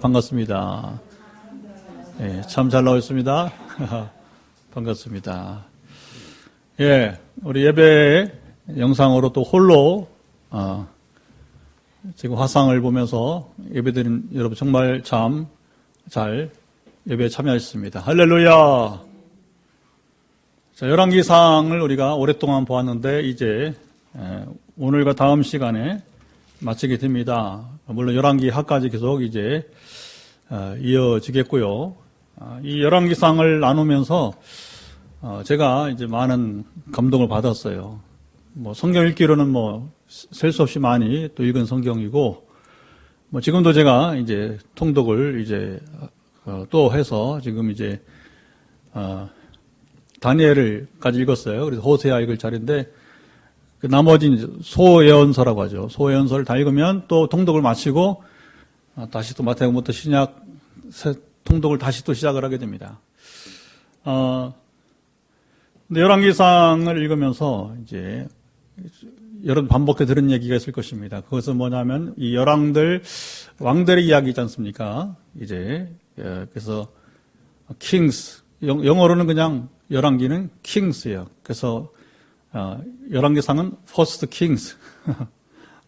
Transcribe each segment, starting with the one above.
반갑습니다. 예, 참 잘 나오셨습니다. 반갑습니다. 예, 우리 예배 영상으로 또 홀로, 지금 화상을 보면서 예배드린 여러분 정말 참 잘 예배에 참여하셨습니다. 할렐루야! 자, 열왕기상을 우리가 오랫동안 보았는데, 이제, 오늘과 다음 시간에 마치게 됩니다. 물론 열왕기하까지 계속 이제 이어지겠고요. 이 열왕기상을 나누면서 제가 이제 많은 감동을 받았어요. 뭐 성경 읽기로는 뭐 셀 수 없이 많이 또 읽은 성경이고, 뭐 지금도 제가 이제 통독을 이제 또 해서 지금 이제 다니엘을까지 읽었어요. 그래서 호세아 읽을 자리인데, 그 나머지 소예언서라고 하죠. 소예언서를 다 읽으면 또 통독을 마치고 다시 또 마태복음부터 신약 통독을 다시 또 시작을 하게 됩니다. 근데 열왕기상을 읽으면서 이제 여러 반복해 들은 얘기가 있을 것입니다. 그것은 뭐냐면 이 왕들의 이야기지 않습니까? 이제 그래서 kings, 영어로는 그냥 열왕기는 kings예요. 그래서 열왕기상은 first kings,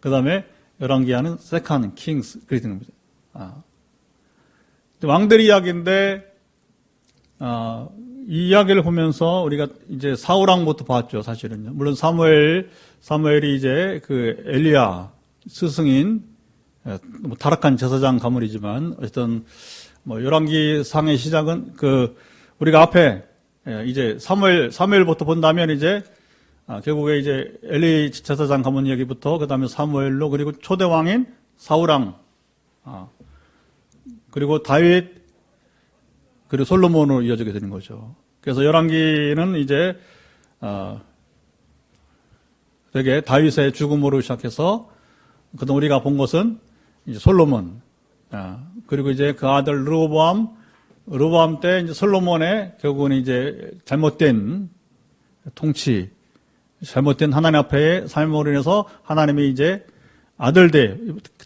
그 다음에 열왕기하는 second kings, 그렇게 되는 겁니다. 왕들의 이야기인데, 이 이야기를 보면서 우리가 이제 사울왕부터 봤죠, 사실은요. 물론 사무엘이 이제 그 엘리야 스승인, 뭐 타락한 제사장 가문이지만, 어쨌든 뭐 열왕기상의 시작은 우리가 앞에 이제 사무엘부터 본다면 이제 결국에 이제 엘리 제사장 가문 얘기부터 그 다음에 사무엘로, 그리고 초대 왕인 사울왕, 그리고 다윗, 그리고 솔로몬으로 이어지게 되는 거죠. 그래서 열왕기는 이제 되게 다윗의 죽음으로 시작해서, 그동안 우리가 본 것은 이제 솔로몬, 그리고 이제 그 아들 르호보암 때 이제 솔로몬의 결국은 이제 잘못된 통치, 잘못된 하나님 앞에의 삶으로 인해서 하나님이 이제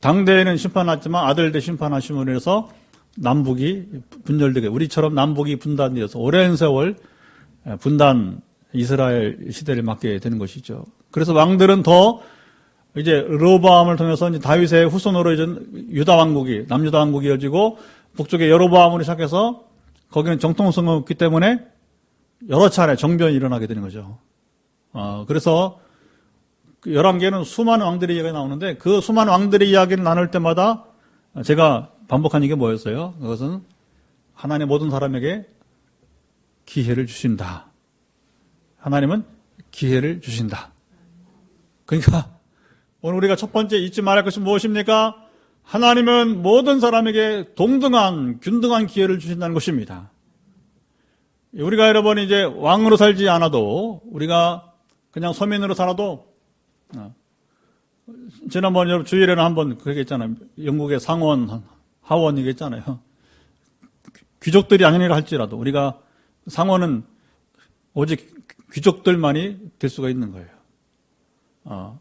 당대에는 심판하지만 아들대 심판하심으로 인해서 남북이 분열되게, 우리처럼 남북이 분단되어서 오랜 세월 분단 이스라엘 시대를 맞게 되는 것이죠. 그래서 왕들은 더 이제 르호보암을 통해서 이제 다윗의 후손으로 이제 남유다 왕국이 이어지고, 북쪽에 여로보암으로 시작해서 거기는 정통성이 없기 때문에 여러 차례 정변이 일어나게 되는 거죠. 그래서 열왕기에는 수많은 왕들의 이야기가 나오는데, 그 수많은 왕들의 이야기를 나눌 때마다 제가 반복한 게 뭐였어요? 그것은 하나님 모든 사람에게 기회를 주신다. 하나님은 기회를 주신다. 그러니까 오늘 우리가 첫 번째 잊지 말할 것이 무엇입니까? 하나님은 모든 사람에게 균등한 기회를 주신다는 것입니다. 우리가 여러분 이제 왕으로 살지 않아도, 우리가 그냥 서민으로 살아도, 지난번 여러분 주일에는 한번 그렇게 했잖아요. 영국의 상원, 하원 이겠잖아요. 귀족들이 아니라 할지라도 우리가 상원은 오직 귀족들만이 될 수가 있는 거예요.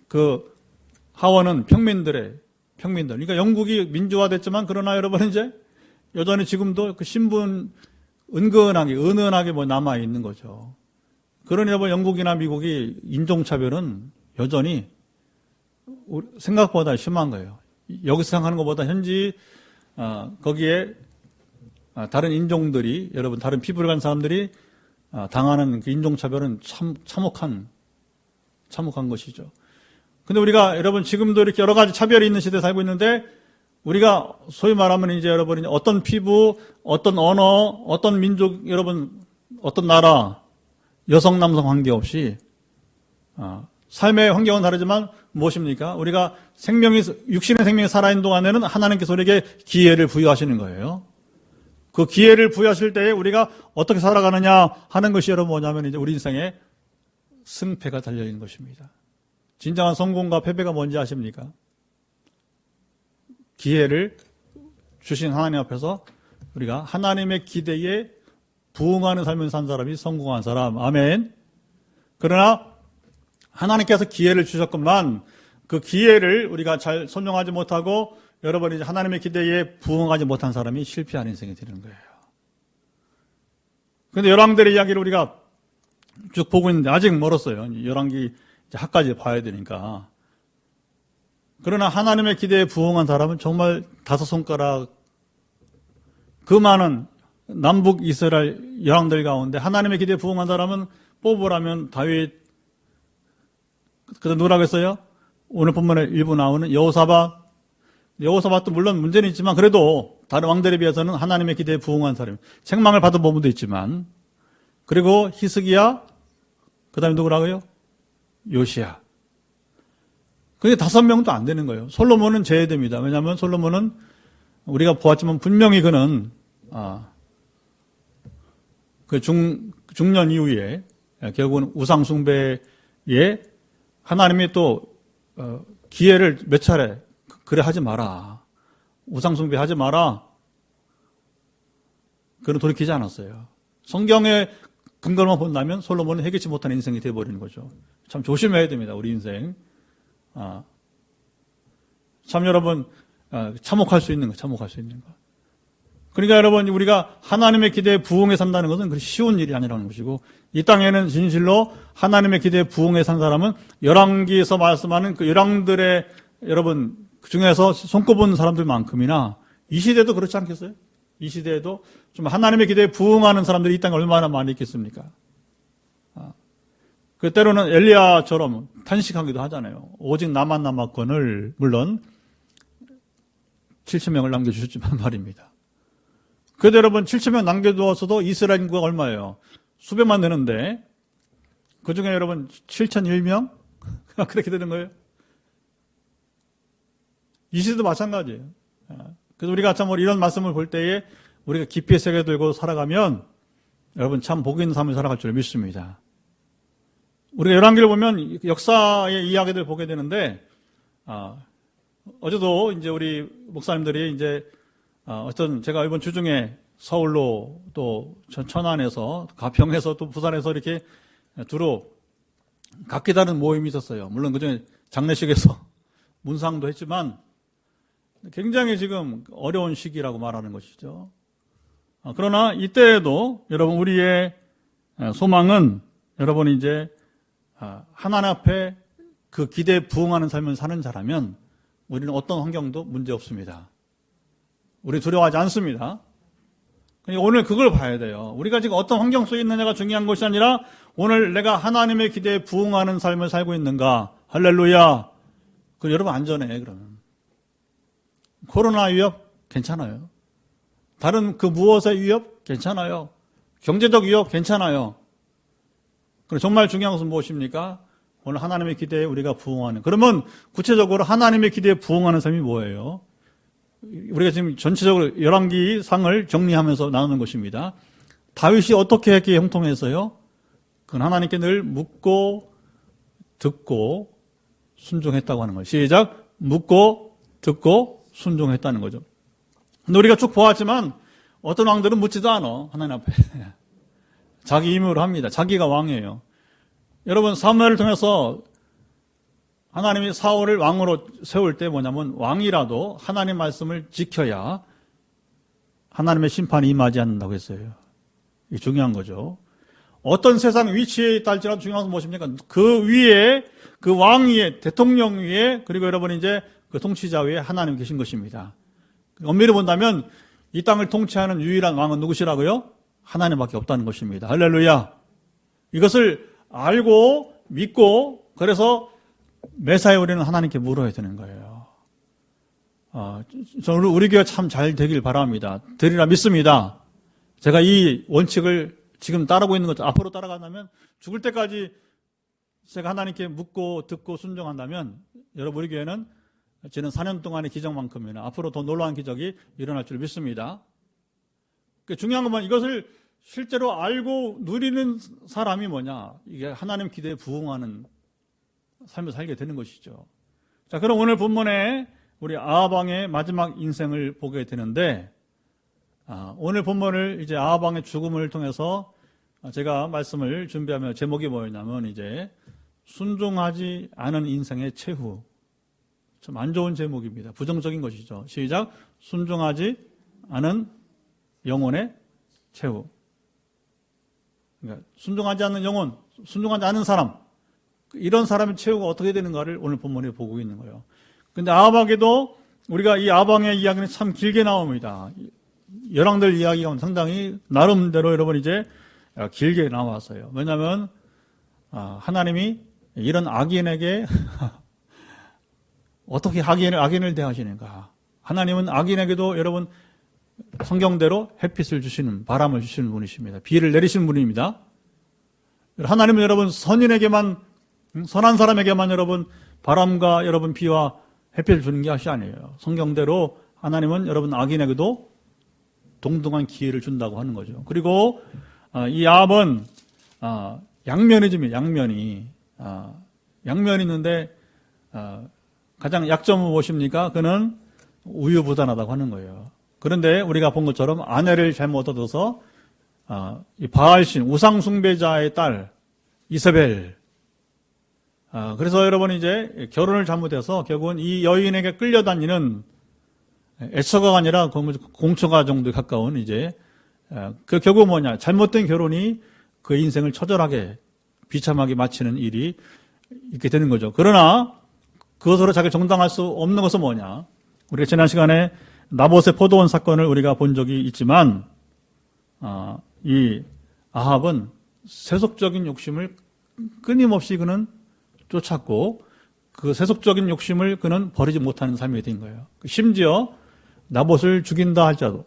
그 하원은 평민들. 그러니까 영국이 민주화됐지만, 그러나 여러분 이제 여전히 지금도 그 신분 은은하게 뭐 남아 있는 거죠. 그러니 여러분 영국이나 미국이 인종차별은 여전히 생각보다 심한 거예요. 여기서 생각하는 것보다 현지 거기에 다른 인종들이, 여러분 다른 피부를 가진 사람들이 당하는 그 인종차별은 참 참혹한 것이죠. 근데 우리가 여러분 지금도 이렇게 여러 가지 차별이 있는 시대에 살고 있는데, 우리가 소위 말하면 이제 여러분 어떤 피부, 어떤 언어, 어떤 민족, 여러분 어떤 나라, 여성 남성 관계없이 삶의 환경은 다르지만 무엇입니까? 우리가 육신의 생명이 살아있는 동안에는 하나님께서 우리에게 기회를 부여하시는 거예요. 그 기회를 부여하실 때에 우리가 어떻게 살아가느냐 하는 것이 여러분 뭐냐면 이제 우리 인생의 승패가 달려있는 것입니다. 진정한 성공과 패배가 뭔지 아십니까? 기회를 주신 하나님 앞에서 우리가 하나님의 기대에 부응하는 삶을 산 사람이 성공한 사람. 아멘. 그러나 하나님께서 기회를 주셨건만 그 기회를 우리가 잘 선용하지 못하고 여러분이 하나님의 기대에 부응하지 못한 사람이 실패한 인생이 되는 거예요. 그런데 열왕들의 이야기를 우리가 쭉 보고 있는데 아직 멀었어요. 열왕기 하까지 봐야 되니까. 그러나 하나님의 기대에 부응한 사람은 정말 5손가락 그 많은 남북 이스라엘 열왕들 가운데 하나님의 기대에 부응한 사람은 뽑으라면 다윗, 그다음 누구라고 했어요? 오늘 본문에 일부 나오는 여호사밧도 물론 문제는 있지만 그래도 다른 왕들에 비해서는 하나님의 기대에 부응한 사람, 책망을 받은 부분도 있지만, 그리고 히스기야, 그 다음에 누구라고요? 요시야. 그게 5명도 안 되는 거예요. 솔로몬은 제외됩니다. 왜냐하면 솔로몬은 우리가 보았지만 분명히 그는 그 중년 이후에 결국은 우상 숭배에 하나님이 또 기회를 몇 차례 그래 하지 마라. 우상 숭배하지 마라. 그는 돌이키지 않았어요. 성경의 근거만 본다면 솔로몬은 해결치 못한 인생이 되어버리는 거죠. 참 조심해야 됩니다. 우리 인생. 참 여러분 참혹할 수 있는 거. 그러니까 여러분 우리가 하나님의 기대에 부응해 산다는 것은 그리 쉬운 일이 아니라는 것이고, 이 땅에는 진실로 하나님의 기대에 부응해 산 사람은 열왕기에서 말씀하는 그 열왕들의 여러분 그 중에서 손꼽은 사람들만큼이나 이 시대도 그렇지 않겠어요? 이 시대에도 좀 하나님의 기대에 부응하는 사람들이 이 땅에 얼마나 많이 있겠습니까? 그 때로는 엘리야처럼 탄식하기도 하잖아요. 오직 나만 남았건을, 물론 7,000명을 남겨주셨지만 말입니다. 그래도 여러분 7,000명 남겨두었어도 이스라엘 인구가 얼마예요? 수백만 되는데 그 중에 여러분 7,001명? 그렇게 되는 거예요. 이 시대도 마찬가지예요. 그래서 우리가 참 이런 말씀을 볼 때에 우리가 깊이 새겨들고 살아가면 여러분 참 복 있는 삶을 살아갈 줄 믿습니다. 우리가 열왕기를 보면 역사의 이야기들 보게 되는데, 어제도 이제 우리 목사님들이 이제 어떤 제가 이번 주중에 서울로 또 천안에서 가평에서 또 부산에서 이렇게 두루 각기 다른 모임이 있었어요. 물론 그중에 장례식에서 문상도 했지만 굉장히 지금 어려운 시기라고 말하는 것이죠. 그러나 이때에도 여러분 우리의 소망은 여러분이 이제 하나님 앞에 그 기대에 부응하는 삶을 사는 자라면 우리는 어떤 환경도 문제 없습니다. 우리 두려워하지 않습니다. 그러니까 오늘 그걸 봐야 돼요. 우리가 지금 어떤 환경 속에 있느냐가 중요한 것이 아니라 오늘 내가 하나님의 기대에 부응하는 삶을 살고 있는가. 할렐루야. 그럼 여러분 안전해. 그러면 코로나 위협 괜찮아요. 다른 그 무엇의 위협 괜찮아요. 경제적 위협 괜찮아요. 그럼 정말 중요한 것은 무엇입니까? 오늘 하나님의 기대에 우리가 부응하는. 그러면 구체적으로 하나님의 기대에 부응하는 삶이 뭐예요? 우리가 지금 전체적으로 열왕기 상을 정리하면서 나누는 것입니다. 다윗이 어떻게 했기에 형통했어요? 그건 하나님께 늘 묻고 듣고 순종했다고 하는 거예요. 시작. 묻고 듣고 순종했다는 거죠. 근데 우리가 쭉 보았지만 어떤 왕들은 묻지도 않아. 하나님 앞에. 자기 임무를 합니다. 자기가 왕이에요. 여러분 사무엘을 통해서 하나님이 사울을 왕으로 세울 때 뭐냐면 왕이라도 하나님 말씀을 지켜야 하나님의 심판이 임하지 않는다고 했어요. 이게 중요한 거죠. 어떤 세상 위치에 있다 할지라도 중요한 것은 무엇입니까? 그 위에, 그 왕 위에, 대통령 위에, 그리고 여러분 이제 그 통치자 위에 하나님 계신 것입니다. 엄밀히 본다면 이 땅을 통치하는 유일한 왕은 누구시라고요? 하나님밖에 없다는 것입니다. 할렐루야. 이것을 알고 믿고 그래서 매사에 우리는 하나님께 물어야 되는 거예요. 저는 우리 교회 참 잘 되길 바랍니다. 되리라 믿습니다. 제가 이 원칙을 지금 따르고 있는 것, 앞으로 따라간다면 죽을 때까지 제가 하나님께 묻고 듣고 순종한다면 여러분 우리 교회는 지난 4년 동안의 기적만큼이나 앞으로 더 놀라운 기적이 일어날 줄 믿습니다. 중요한 건 이것을 실제로 알고 누리는 사람이 뭐냐? 이게 하나님 기대에 부응하는 삶을 살게 되는 것이죠. 자, 그럼 오늘 본문에 우리 아합 왕의 마지막 인생을 보게 되는데, 오늘 본문을 이제 아합 왕의 죽음을 통해서 제가 말씀을 준비하며 제목이 뭐였냐면 이제 순종하지 않은 인생의 최후. 참 안 좋은 제목입니다. 부정적인 것이죠. 시작. 순종하지 않은 영혼의 최후. 그러니까 순종하지 않는 영혼, 순종하지 않은 사람, 이런 사람의 최후가 어떻게 되는가를 오늘 본문에 보고 있는 거예요. 근데 아합에게도 우리가 이 아방의 이야기는 참 길게 나옵니다. 열왕들 이야기가 상당히 나름대로 여러분 이제 길게 나왔어요. 왜냐하면 하나님이 이런 악인에게 어떻게 악인을 대하시는가. 하나님은 악인에게도 여러분 성경대로 햇빛을 주시는, 바람을 주시는 분이십니다. 비를 내리시는 분입니다. 하나님은 여러분 선인에게만, 선한 사람에게만 여러분 바람과 여러분 비와 햇빛을 주는 게 것이 아니에요. 성경대로 하나님은 여러분 악인에게도 동등한 기회를 준다고 하는 거죠. 그리고 이 아합은 양면이집니다. 양면이 있는데 가장 약점은 무엇입니까? 그는 우유부단하다고 하는 거예요. 그런데 우리가 본 것처럼 아내를 잘못 얻어서 이 바알신 우상 숭배자의 딸 이세벨, 그래서 여러분 이제 결혼을 잘못해서 결국은 이 여인에게 끌려다니는 애처가 아니라 공처가 정도에 가까운 이제 그 결국 뭐냐, 잘못된 결혼이 그의 인생을 처절하게 비참하게 마치는 일이 있게 되는 거죠. 그러나 그것으로 자기를 정당할 수 없는 것은 뭐냐, 우리가 지난 시간에 나봇의 포도원 사건을 우리가 본 적이 있지만 이 아합은 세속적인 욕심을 끊임없이 그는 쫓았고 그 세속적인 욕심을 그는 버리지 못하는 삶이 된 거예요. 심지어 나봇을 죽인다 할지라도,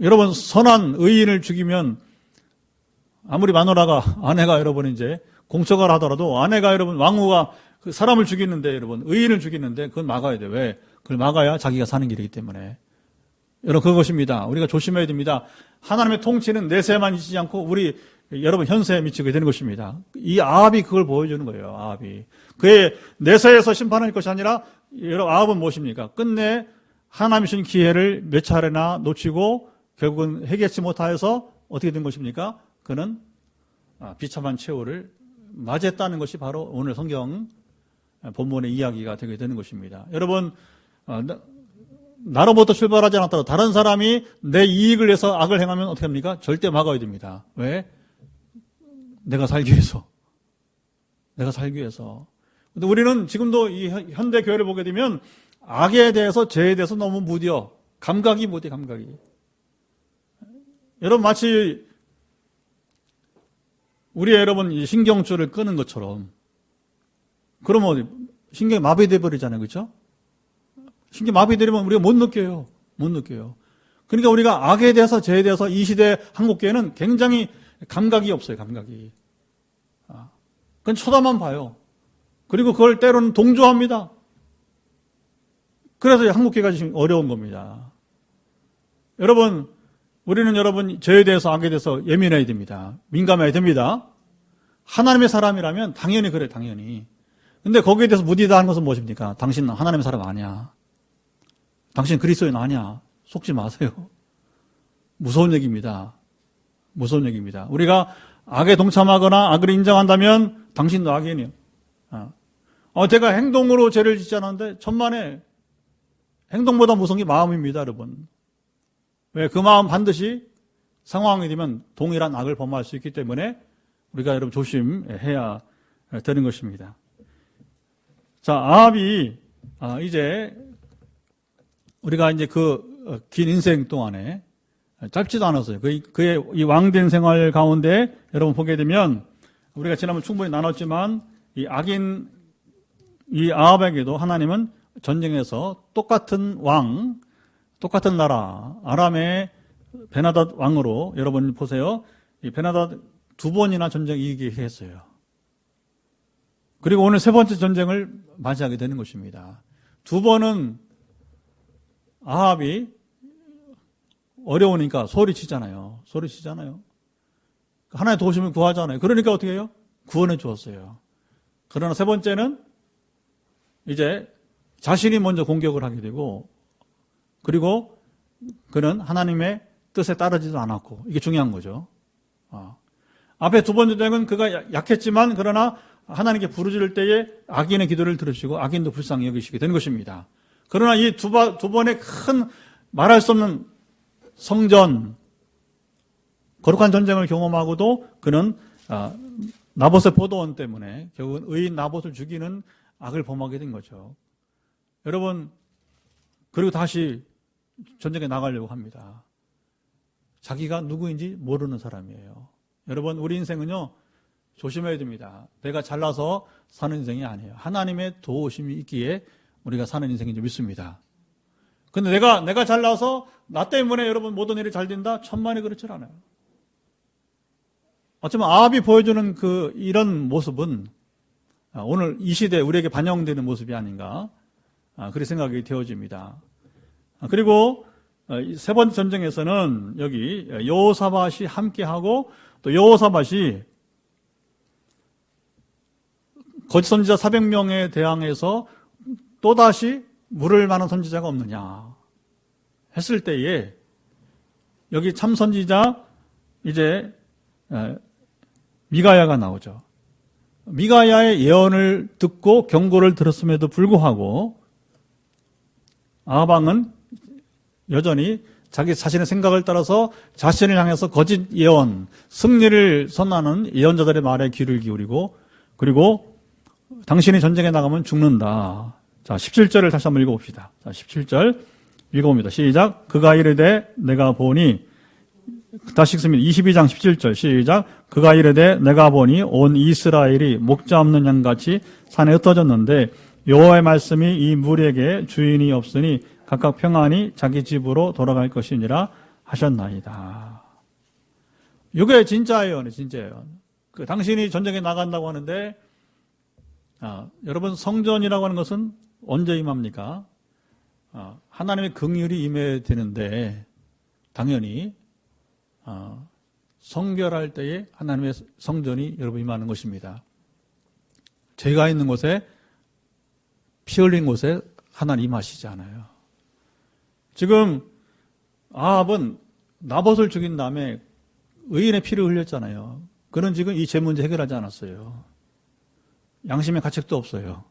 여러분 선한 의인을 죽이면 아무리 마누라가, 아내가 여러분 이제 공처가 하더라도 아내가 여러분 왕후가 그 사람을 죽이는데, 여러분 의인을 죽이는데 그건 막아야 돼. 왜? 그걸 막아야 자기가 사는 길이기 때문에. 여러분 그것입니다. 우리가 조심해야 됩니다. 하나님의 통치는 내세에만 미치지 않고 우리 여러분 현세에 미치게 되는 것입니다. 이 아합이 그걸 보여주는 거예요. 아합이 그의 내세에서 심판할 것이 아니라, 여러분 아합은 무엇입니까? 끝내 하나님이 주신 기회를 몇 차례나 놓치고 결국은 해결치 못하여서 어떻게 된 것입니까? 그는 비참한 최후를 맞이했다는 것이 바로 오늘 성경 본문의 이야기가 되게 되는 것입니다. 여러분 나로부터 출발하지 않았다고 다른 사람이 내 이익을 위해서 악을 행하면 어떻게 합니까? 절대 막아야 됩니다. 왜? 내가 살기 위해서. 내가 살기 위해서. 근데 우리는 지금도 이 현대 교회를 보게 되면 악에 대해서, 죄에 대해서 너무 무뎌. 감각이 못해, 감각이. 여러분 마치 우리 여러분 신경줄을 끄는 것처럼, 그러면 신경이 마비돼 버리잖아요. 그렇죠? 신경 마비되면 우리가 못 느껴요. 못 느껴요. 그러니까 우리가 악에 대해서, 죄에 대해서 이 시대 한국교회는 굉장히 감각이 없어요. 감각이. 그건 쳐다만 봐요. 그리고 그걸 때로는 동조합니다. 그래서 한국교회가 지금 어려운 겁니다. 여러분, 우리는 여러분 죄에 대해서, 악에 대해서 예민해야 됩니다. 민감해야 됩니다. 하나님의 사람이라면 당연히 그래, 당연히. 근데 거기에 대해서 무디다 하는 것은 무엇입니까? 당신은 하나님의 사람 아니야. 당신 그리스도인 아니야. 속지 마세요. 무서운 얘기입니다. 무서운 얘기입니다. 우리가 악에 동참하거나 악을 인정한다면 당신도 악인이에요. 제가 행동으로 죄를 짓지 않았는데 천만에 행동보다 무서운 게 마음입니다, 여러분. 왜? 그 마음 반드시 상황이 되면 동일한 악을 범할 수 있기 때문에 우리가 여러분 조심해야 되는 것입니다. 자, 아합이 이제 우리가 이제 그 긴 인생 동안에 짧지도 않았어요. 그의 이 왕된 생활 가운데 여러분 보게 되면 우리가 지난번 충분히 나눴지만 이 악인 이 아합에게도 하나님은 전쟁에서 똑같은 왕, 똑같은 나라 아람의 베나닷 왕으로, 여러분 보세요. 이 베나닷 2번이나 전쟁 이기게 했어요. 그리고 오늘 세 번째 전쟁을 맞이하게 되는 것입니다. 2번은 아합이 어려우니까 소리치잖아요. 소리치잖아요. 하나의 도심을 구하잖아요. 그러니까 어떻게 해요? 구원해 주었어요. 그러나 세 번째는 이제 자신이 먼저 공격을 하게 되고, 그리고 그는 하나님의 뜻에 따르지도 않았고, 이게 중요한 거죠. 앞에 두 번째 전쟁은 그가 약했지만 그러나 하나님께 부르짖을 때에 악인의 기도를 들으시고 악인도 불쌍히 여기시게 되는 것입니다. 그러나 이 두 번의 큰 말할 수 없는 성전, 거룩한 전쟁을 경험하고도 그는 나봇의 포도원 때문에 결국은 의인 나봇을 죽이는 악을 범하게 된 거죠. 여러분, 그리고 다시 전쟁에 나가려고 합니다. 자기가 누구인지 모르는 사람이에요. 여러분, 우리 인생은요, 조심해야 됩니다. 내가 잘나서 사는 인생이 아니에요. 하나님의 도우심이 있기에 우리가 사는 인생인 줄 믿습니다. 근데 내가 잘나서 나 때문에 여러분 모든 일이 잘 된다? 천만에 그렇지 않아요. 어쩌면 아합이 보여주는 이런 모습은 오늘 이 시대에 우리에게 반영되는 모습이 아닌가, 그렇게 생각이 되어집니다. 그리고 세 번째 전쟁에서는 여기 여호사밧이 함께하고 또 여호사밧이 거짓 선지자 400명에 대항해서 또다시 물을 만한 선지자가 없느냐 했을 때에 여기 참 선지자 이제 미가야가 나오죠. 미가야의 예언을 듣고 경고를 들었음에도 불구하고 아합 왕은 여전히 자기 자신의 생각을 따라서 자신을 향해서 거짓 예언, 승리를 선언하는 예언자들의 말에 귀를 기울이고, 그리고 당신이 전쟁에 나가면 죽는다. 자, 17절을 다시 한번 읽어봅시다. 자, 17절 읽어봅니다. 시작. 그가 이르되 내가 보니, 다시 읽습니다. 22장 17절 시작. 그가 이르되 내가 보니 온 이스라엘이 목자 없는 양같이 산에 흩어졌는데 여호와의 말씀이 이 무리에게 주인이 없으니 각각 평안히 자기 집으로 돌아갈 것이니라 하셨나이다. 이게 진짜 예언이에요. 진짜 예언. 당신이 전쟁에 나간다고 하는데 여러분, 성전이라고 하는 것은 언제 임합니까? 하나님의 긍휼이 임해야 되는데 당연히 성결할 때에 하나님의 성전이 여러분 임하는 것입니다. 죄가 있는 곳에, 피 흘린 곳에 하나님 임하시지 않아요. 지금 아합은 나봇을 죽인 다음에 의인의 피를 흘렸잖아요. 그는 지금 이 죄 문제 해결하지 않았어요. 양심의 가책도 없어요.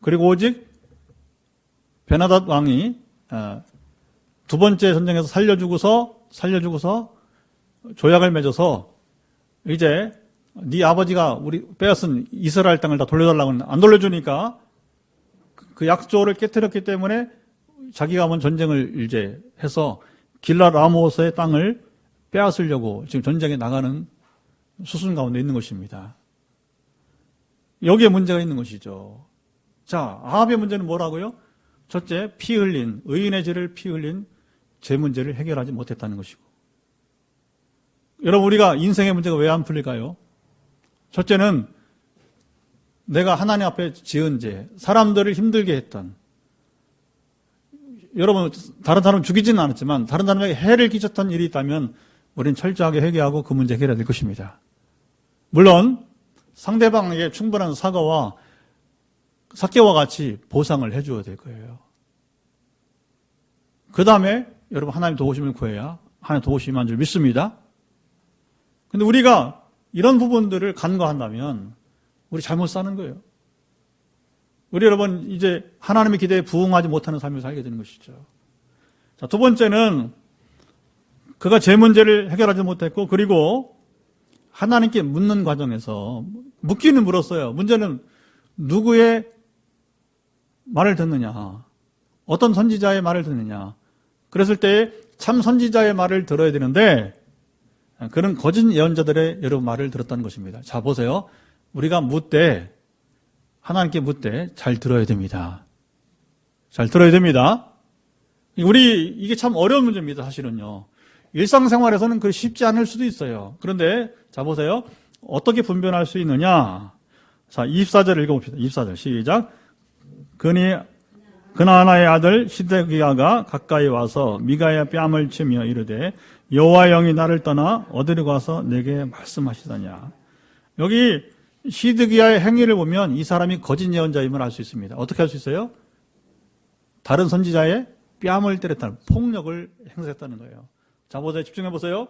그리고 오직 베나닷 왕이 두 번째 전쟁에서 살려주고서 조약을 맺어서 이제 네 아버지가 우리 빼앗은 이스라엘 땅을 다 돌려달라고 하는데 안 돌려주니까 그 약조를 깨뜨렸기 때문에 자기가 한번 전쟁을 이제 해서 길라 라모스의 땅을 빼앗으려고 지금 전쟁에 나가는 수순 가운데 있는 것입니다. 여기에 문제가 있는 것이죠. 자, 아합의 문제는 뭐라고요? 첫째, 피 흘린, 의인의 죄를 피 흘린 죄 문제를 해결하지 못했다는 것이고. 여러분, 우리가 인생의 문제가 왜 안 풀릴까요? 첫째는 내가 하나님 앞에 지은 죄, 사람들을 힘들게 했던, 여러분, 다른 사람 죽이지는 않았지만 다른 사람에게 해를 끼쳤던 일이 있다면 우리는 철저하게 회개하고 그 문제 해결해야 될 것입니다. 물론 상대방에게 충분한 사과와 같이 보상을 해줘야 될 거예요. 그 다음에 여러분, 하나님 도우심을 구해야 하나님 도우심이 임한 줄 믿습니다. 근데 우리가 이런 부분들을 간과한다면 우리 잘못 사는 거예요. 우리 여러분, 이제 하나님의 기대에 부응하지 못하는 삶을 살게 되는 것이죠. 자, 두 번째는 그가 죄 문제를 해결하지 못했고, 그리고 하나님께 묻는 과정에서 묻기는 물었어요. 문제는 누구의 말을 듣느냐, 어떤 선지자의 말을 듣느냐. 그랬을 때 참 선지자의 말을 들어야 되는데 그는 거짓 예언자들의 여러 말을 들었다는 것입니다. 자, 보세요. 우리가 하나님께 묻되 잘 들어야 됩니다. 잘 들어야 됩니다. 이게 참 어려운 문제입니다, 사실은요. 일상생활에서는 그게 쉽지 않을 수도 있어요. 그런데, 자, 보세요. 어떻게 분별할 수 있느냐? 자, 24절 읽어봅시다. 24절 시작. 그나나의 아들 시드기야가 가까이 와서 미가야 뺨을 치며 이르되 여호와 영이 나를 떠나 어디로 가서 내게 말씀하시더냐. 여기 시드기야의 행위를 보면 이 사람이 거짓 예언자임을 알 수 있습니다. 어떻게 알 수 있어요? 다른 선지자의 뺨을 때렸다는, 폭력을 행사했다는 거예요. 자, 보세요. 집중해 보세요.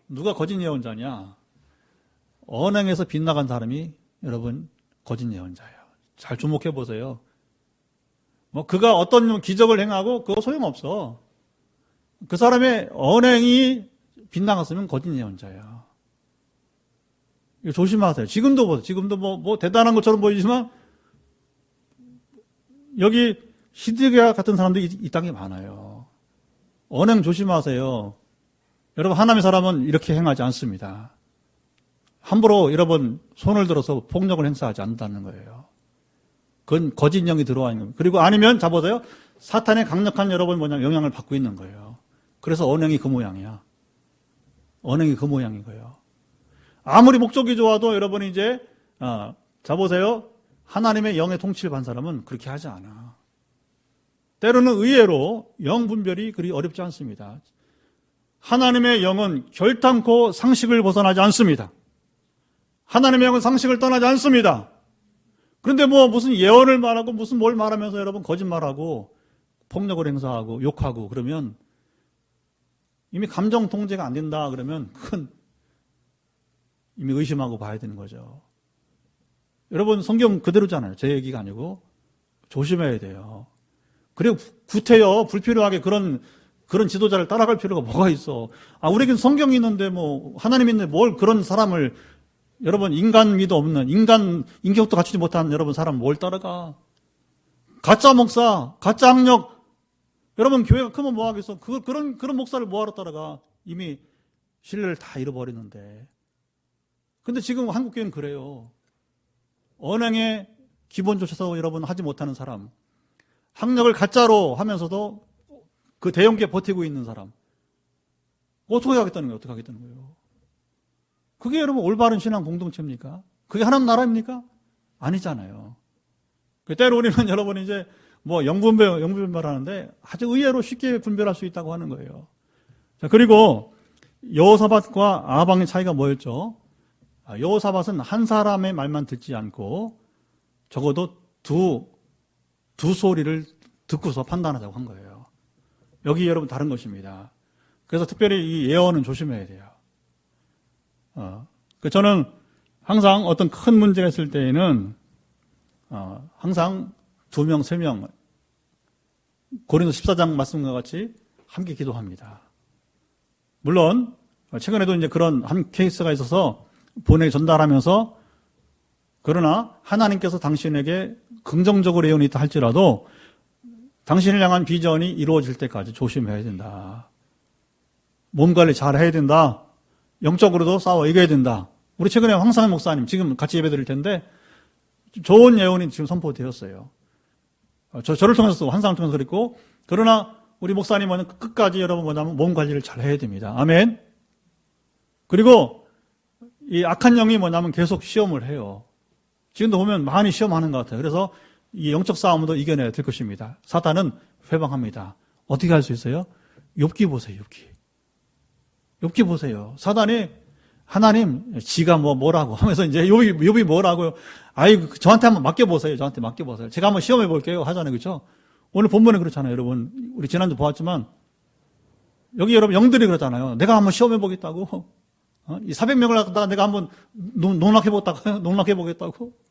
누가 거짓 예언자냐? 언행에서 빗나간 사람이 여러분 거짓 예언자예요. 잘 주목해 보세요. 뭐 그가 어떤 기적을 행하고 그거 소용없어. 그 사람의 언행이 빗나갔으면 거짓 예언자예요. 이거 조심하세요. 지금도 보세요. 지금도 뭐 대단한 것처럼 보이지만 여기 히드기야 같은 사람들이 이 땅에 많아요. 언행 조심하세요. 여러분, 하나님의 사람은 이렇게 행하지 않습니다. 함부로 여러분 손을 들어서 폭력을 행사하지 않는다는 거예요. 그건 거짓 영이 들어와 있는 거예요. 그리고 아니면 잡아서요, 사탄의 강력한 여러분 영향을 받고 있는 거예요. 그래서 언행이 그 모양이야. 언행이 그 모양인 거예요. 아무리 목적이 좋아도 여러분이 이제 잡으세요. 하나님의 영의 통치를 받은 사람은 그렇게 하지 않아. 때로는 의외로 영 분별이 그리 어렵지 않습니다. 하나님의 영은 결단코 상식을 벗어나지 않습니다. 하나님의 영은 상식을 떠나지 않습니다. 그런데 무슨 예언을 말하고 무슨 뭘 말하면서 여러분 거짓말하고 폭력을 행사하고 욕하고 그러면 이미 감정 통제가 안 된다 그러면 그건 이미 의심하고 봐야 되는 거죠. 여러분 성경 그대로잖아요. 제 얘기가 아니고 조심해야 돼요. 그리고 구태여 불필요하게 그런 지도자를 따라갈 필요가 뭐가 있어. 우리에겐 성경이 있는데 하나님 있는데 뭘 그런 사람을 여러분 인간미도 없는 인격도 갖추지 못한 여러분 사람 뭘 따라가. 가짜 목사, 가짜 학력. 여러분 교회가 크면 뭐 하겠어. 그런 목사를 뭐하러 따라가. 이미 신뢰를 다 잃어버리는데. 근데 지금 한국교회는 그래요. 언행의 기본조차도 여러분 하지 못하는 사람. 학력을 가짜로 하면서도 그 대형교회 버티고 있는 사람. 어떻게 하겠다는 거예요? 어떻게 하겠다는 거예요? 그게 여러분 올바른 신앙 공동체입니까? 그게 하나님 나라입니까? 아니잖아요. 때로 우리는 여러분 이제 영분별 하는데 아주 의외로 쉽게 분별할 수 있다고 하는 거예요. 자, 그리고 여호사밧과 아방의 차이가 뭐였죠? 여호사밧은 한 사람의 말만 듣지 않고 적어도 두 소리를 듣고서 판단하자고 한 거예요. 여기 여러분 다른 것입니다. 그래서 특별히 이 예언은 조심해야 돼요. 저는 항상 어떤 큰 문제가 있을 때에는 항상 2명, 3명 고린도 14장 말씀과 같이 함께 기도합니다. 물론 최근에도 이제 그런 한 케이스가 있어서 전달하면서 그러나 하나님께서 당신에게 긍정적으로 예언이 있다 할지라도 당신을 향한 비전이 이루어질 때까지 조심해야 된다. 몸 관리 잘 해야 된다. 영적으로도 싸워 이겨야 된다. 우리 최근에 황상현 목사님 지금 같이 예배 드릴 텐데 좋은 예언이 지금 선포되었어요. 저를 통해서 환상을 통해서 그랬고 그러나 우리 목사님은 끝까지 여러분 몸 관리를 잘 해야 됩니다. 아멘. 그리고 이 악한 영이 계속 시험을 해요. 지금도 보면 많이 시험하는 것 같아요. 그래서 이 영적 싸움도 이겨내야 될 것입니다. 사탄은 회방합니다. 어떻게 할 수 있어요? 욥기 보세요. 욥기 보세요. 사단이 하나님 지가 뭐라고 하면서 이제 욥이 뭐라고요? 저한테 한번 맡겨보세요. 저한테 맡겨보세요. 제가 한번 시험해 볼게요. 하잖아요. 그렇죠? 오늘 본문에 그렇잖아요. 여러분 우리 지난주 보았지만 여기 여러분 영들이 그러잖아요. 내가 한번 시험해 보겠다고. 이 400명을 갖다가 내가 한번 농락해 보겠다고.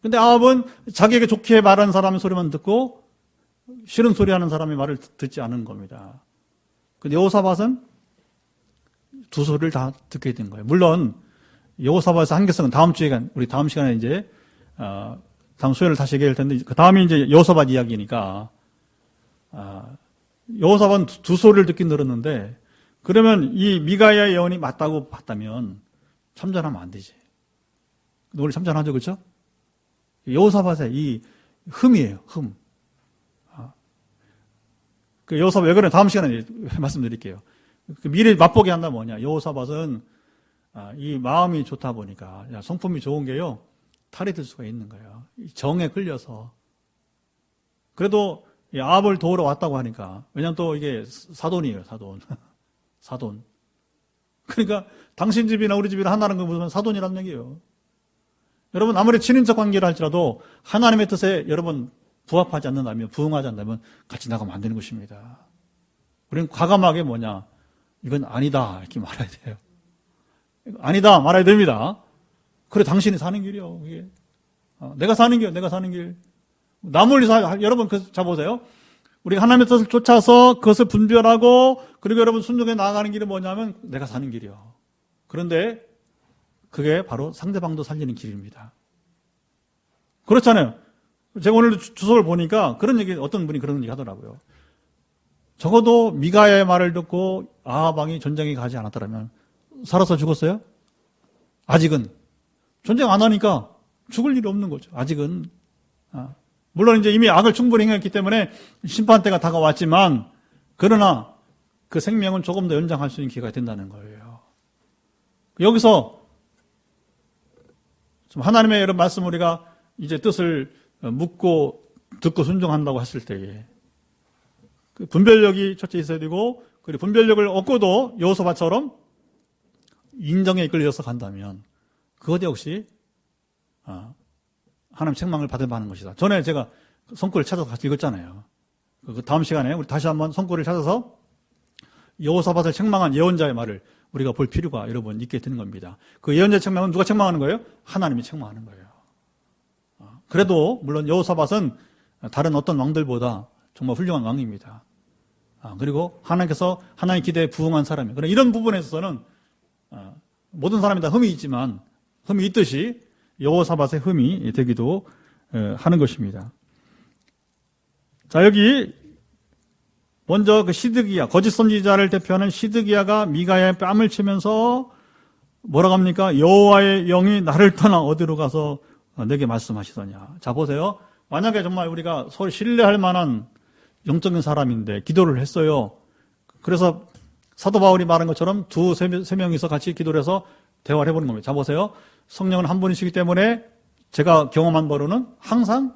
근데 아합은 자기에게 좋게 말하는 사람의 소리만 듣고 싫은 소리 하는 사람의 말을 듣지 않은 겁니다. 근데 여호사밧은 두 소리를 다 듣게 된 거예요. 물론 여호사밧의 한계성은 우리 다음 시간에 이제 다음 수요일 다시 얘기할 텐데 그 다음이 이제 여호사밧 이야기니까 여호사밧은 두 소리를 듣긴 들었는데 그러면 이 미가야의 예언이 맞다고 봤다면 참전하면 안 되지. 우리 참전하죠, 그렇죠? 여호사밧의 이 흠이에요, 흠. 그 여호사밧 왜 그래? 다음 시간에 말씀드릴게요. 그 미리 맛보게 한다 뭐냐? 여호사밧은 이 마음이 좋다 보니까 성품이 좋은 게요 탈이 들 수가 있는 거예요. 정에 끌려서. 그래도 아합을 도우러 왔다고 하니까 왜냐하면 또 이게 사돈이에요, 사돈. 그러니까 당신 집이나 우리 집이나 하나라는 거 무슨 사돈이란 얘기예요. 여러분 아무리 친인척 관계를 할지라도 하나님의 뜻에 여러분 부합하지 않는다면 부응하지 않는다면 같이 나가면 안 되는 것입니다. 우리는 과감하게 이건 아니다 이렇게 말해야 돼요. 아니다 말해야 됩니다. 그래, 당신이 사는 길이요. 이게. 내가 사는 길이요. 내가 사는 길. 나몰리 여러분, 보세요. 우리가 하나님의 뜻을 쫓아서 그것을 분별하고, 그리고 여러분 순종해 나아가는 길이 뭐냐면 내가 사는 길이요. 그런데 그게 바로 상대방도 살리는 길입니다. 그렇잖아요. 제가 오늘 주석을 보니까 어떤 분이 그런 얘기 하더라고요. 적어도 미가야의 말을 듣고 아하방이 전쟁에 가지 않았더라면 살아서 죽었어요? 아직은. 전쟁 안 하니까 죽을 일이 없는 거죠. 아직은. 물론 이제 이미 악을 충분히 행했기 때문에 심판 때가 다가왔지만, 그러나 그 생명은 조금 더 연장할 수 있는 기회가 된다는 거예요. 여기서 하나님의 여러 말씀 우리가 이제 뜻을 묻고 듣고 순종한다고 했을 때에 그 분별력이 첫째 있어야 되고, 그리고 분별력을 얻고도 여호수아처럼 인정에 이끌려서 간다면 그것 역시 하나님 책망을 받을 만한 것이다. 전에 제가 성구를 찾아서 같이 읽었잖아요. 그 다음 시간에 우리 다시 한번 성구를 찾아서 여호사밧을 책망한 예언자의 말을 우리가 볼 필요가 여러분 있게 되는 겁니다. 그 예언자의 책망은 누가 책망하는 거예요? 하나님이 책망하는 거예요. 그래도 물론 여호사밧은 다른 어떤 왕들보다 정말 훌륭한 왕입니다. 그리고 하나님께서 하나님의 기대에 부응한 사람이에요. 그러나 이런 부분에 있어서는 모든 사람이 다 흠이 있지만 흠이 있듯이 여호사밧의 흠이 되기도 하는 것입니다. 자, 여기 먼저 그 시드기야, 거짓 선지자를 대표하는 시드기야가 미가야의 뺨을 치면서 뭐라고 합니까? 여호와의 영이 나를 떠나 어디로 가서 내게 말씀하시더냐. 자, 보세요. 만약에 정말 우리가 서로 신뢰할 만한 영적인 사람인데 기도를 했어요. 그래서 사도 바울이 말한 것처럼 세 명이서 같이 기도를 해서 대화를 해보는 겁니다. 자, 보세요. 성령은 한 분이시기 때문에 제가 경험한 바로는 항상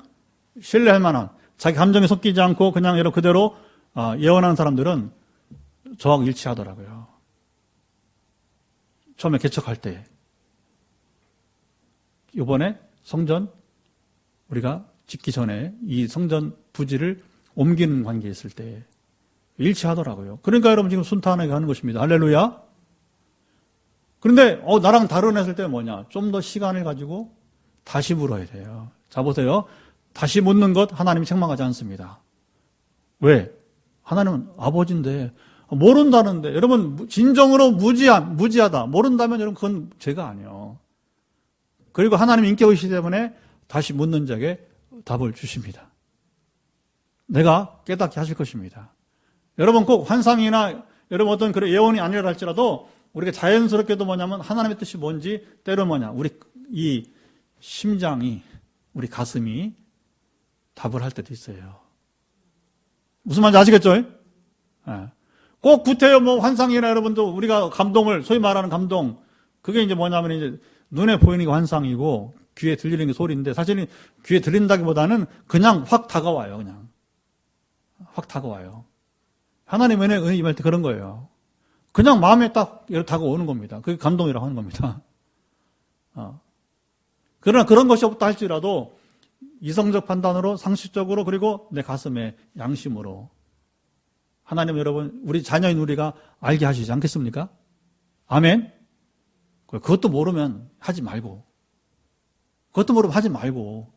신뢰할 만한, 자기 감정에 섞이지 않고 그냥 그대로 예언하는 사람들은 저하고 일치하더라고요. 처음에 개척할 때. 이번에 성전 우리가 짓기 전에 이 성전 부지를 옮기는 관계에 있을 때 일치하더라고요. 그러니까 여러분 지금 순탄하게 하는 것입니다. 할렐루야. 그런데 나랑 다른 했을 때 뭐냐? 좀 더 시간을 가지고 다시 물어야 돼요. 자, 보세요. 다시 묻는 것 하나님이 책망하지 않습니다. 왜? 하나님은 아버지인데 모른다는데, 여러분 진정으로 무지하다 모른다면 여러분 그건 죄가 아니에요. 그리고 하나님 인격이시기 때문에 다시 묻는 자에게 답을 주십니다. 내가 깨닫게 하실 것입니다. 여러분 꼭 환상이나 여러분 어떤 그런 예언이 아니라 할지라도 우리가 자연스럽게도 뭐냐면 하나님의 뜻이 뭔지 때로는 우리 이 심장이, 우리 가슴이 답을 할 때도 있어요. 무슨 말인지 아시겠죠? 네. 꼭 구태여 환상이나 여러분도 우리가 감동을, 소위 말하는 감동, 그게 이제 뭐냐면 이제 눈에 보이는 게 환상이고 귀에 들리는 게 소리인데, 사실은 귀에 들린다기보다는 그냥 확 다가와요. 그냥 확 다가와요. 하나님의 은혜 임할 때 그런 거예요. 그냥 마음에 딱 다가오는 겁니다. 그게 감동이라고 하는 겁니다. 그러나 그런 것이 없다 할지라도 이성적 판단으로, 상식적으로, 그리고 내 가슴에 양심으로 하나님 여러분 우리 자녀인 우리가 알게 하시지 않겠습니까? 아멘. 그것도 모르면 하지 말고, 그것도 모르면 하지 말고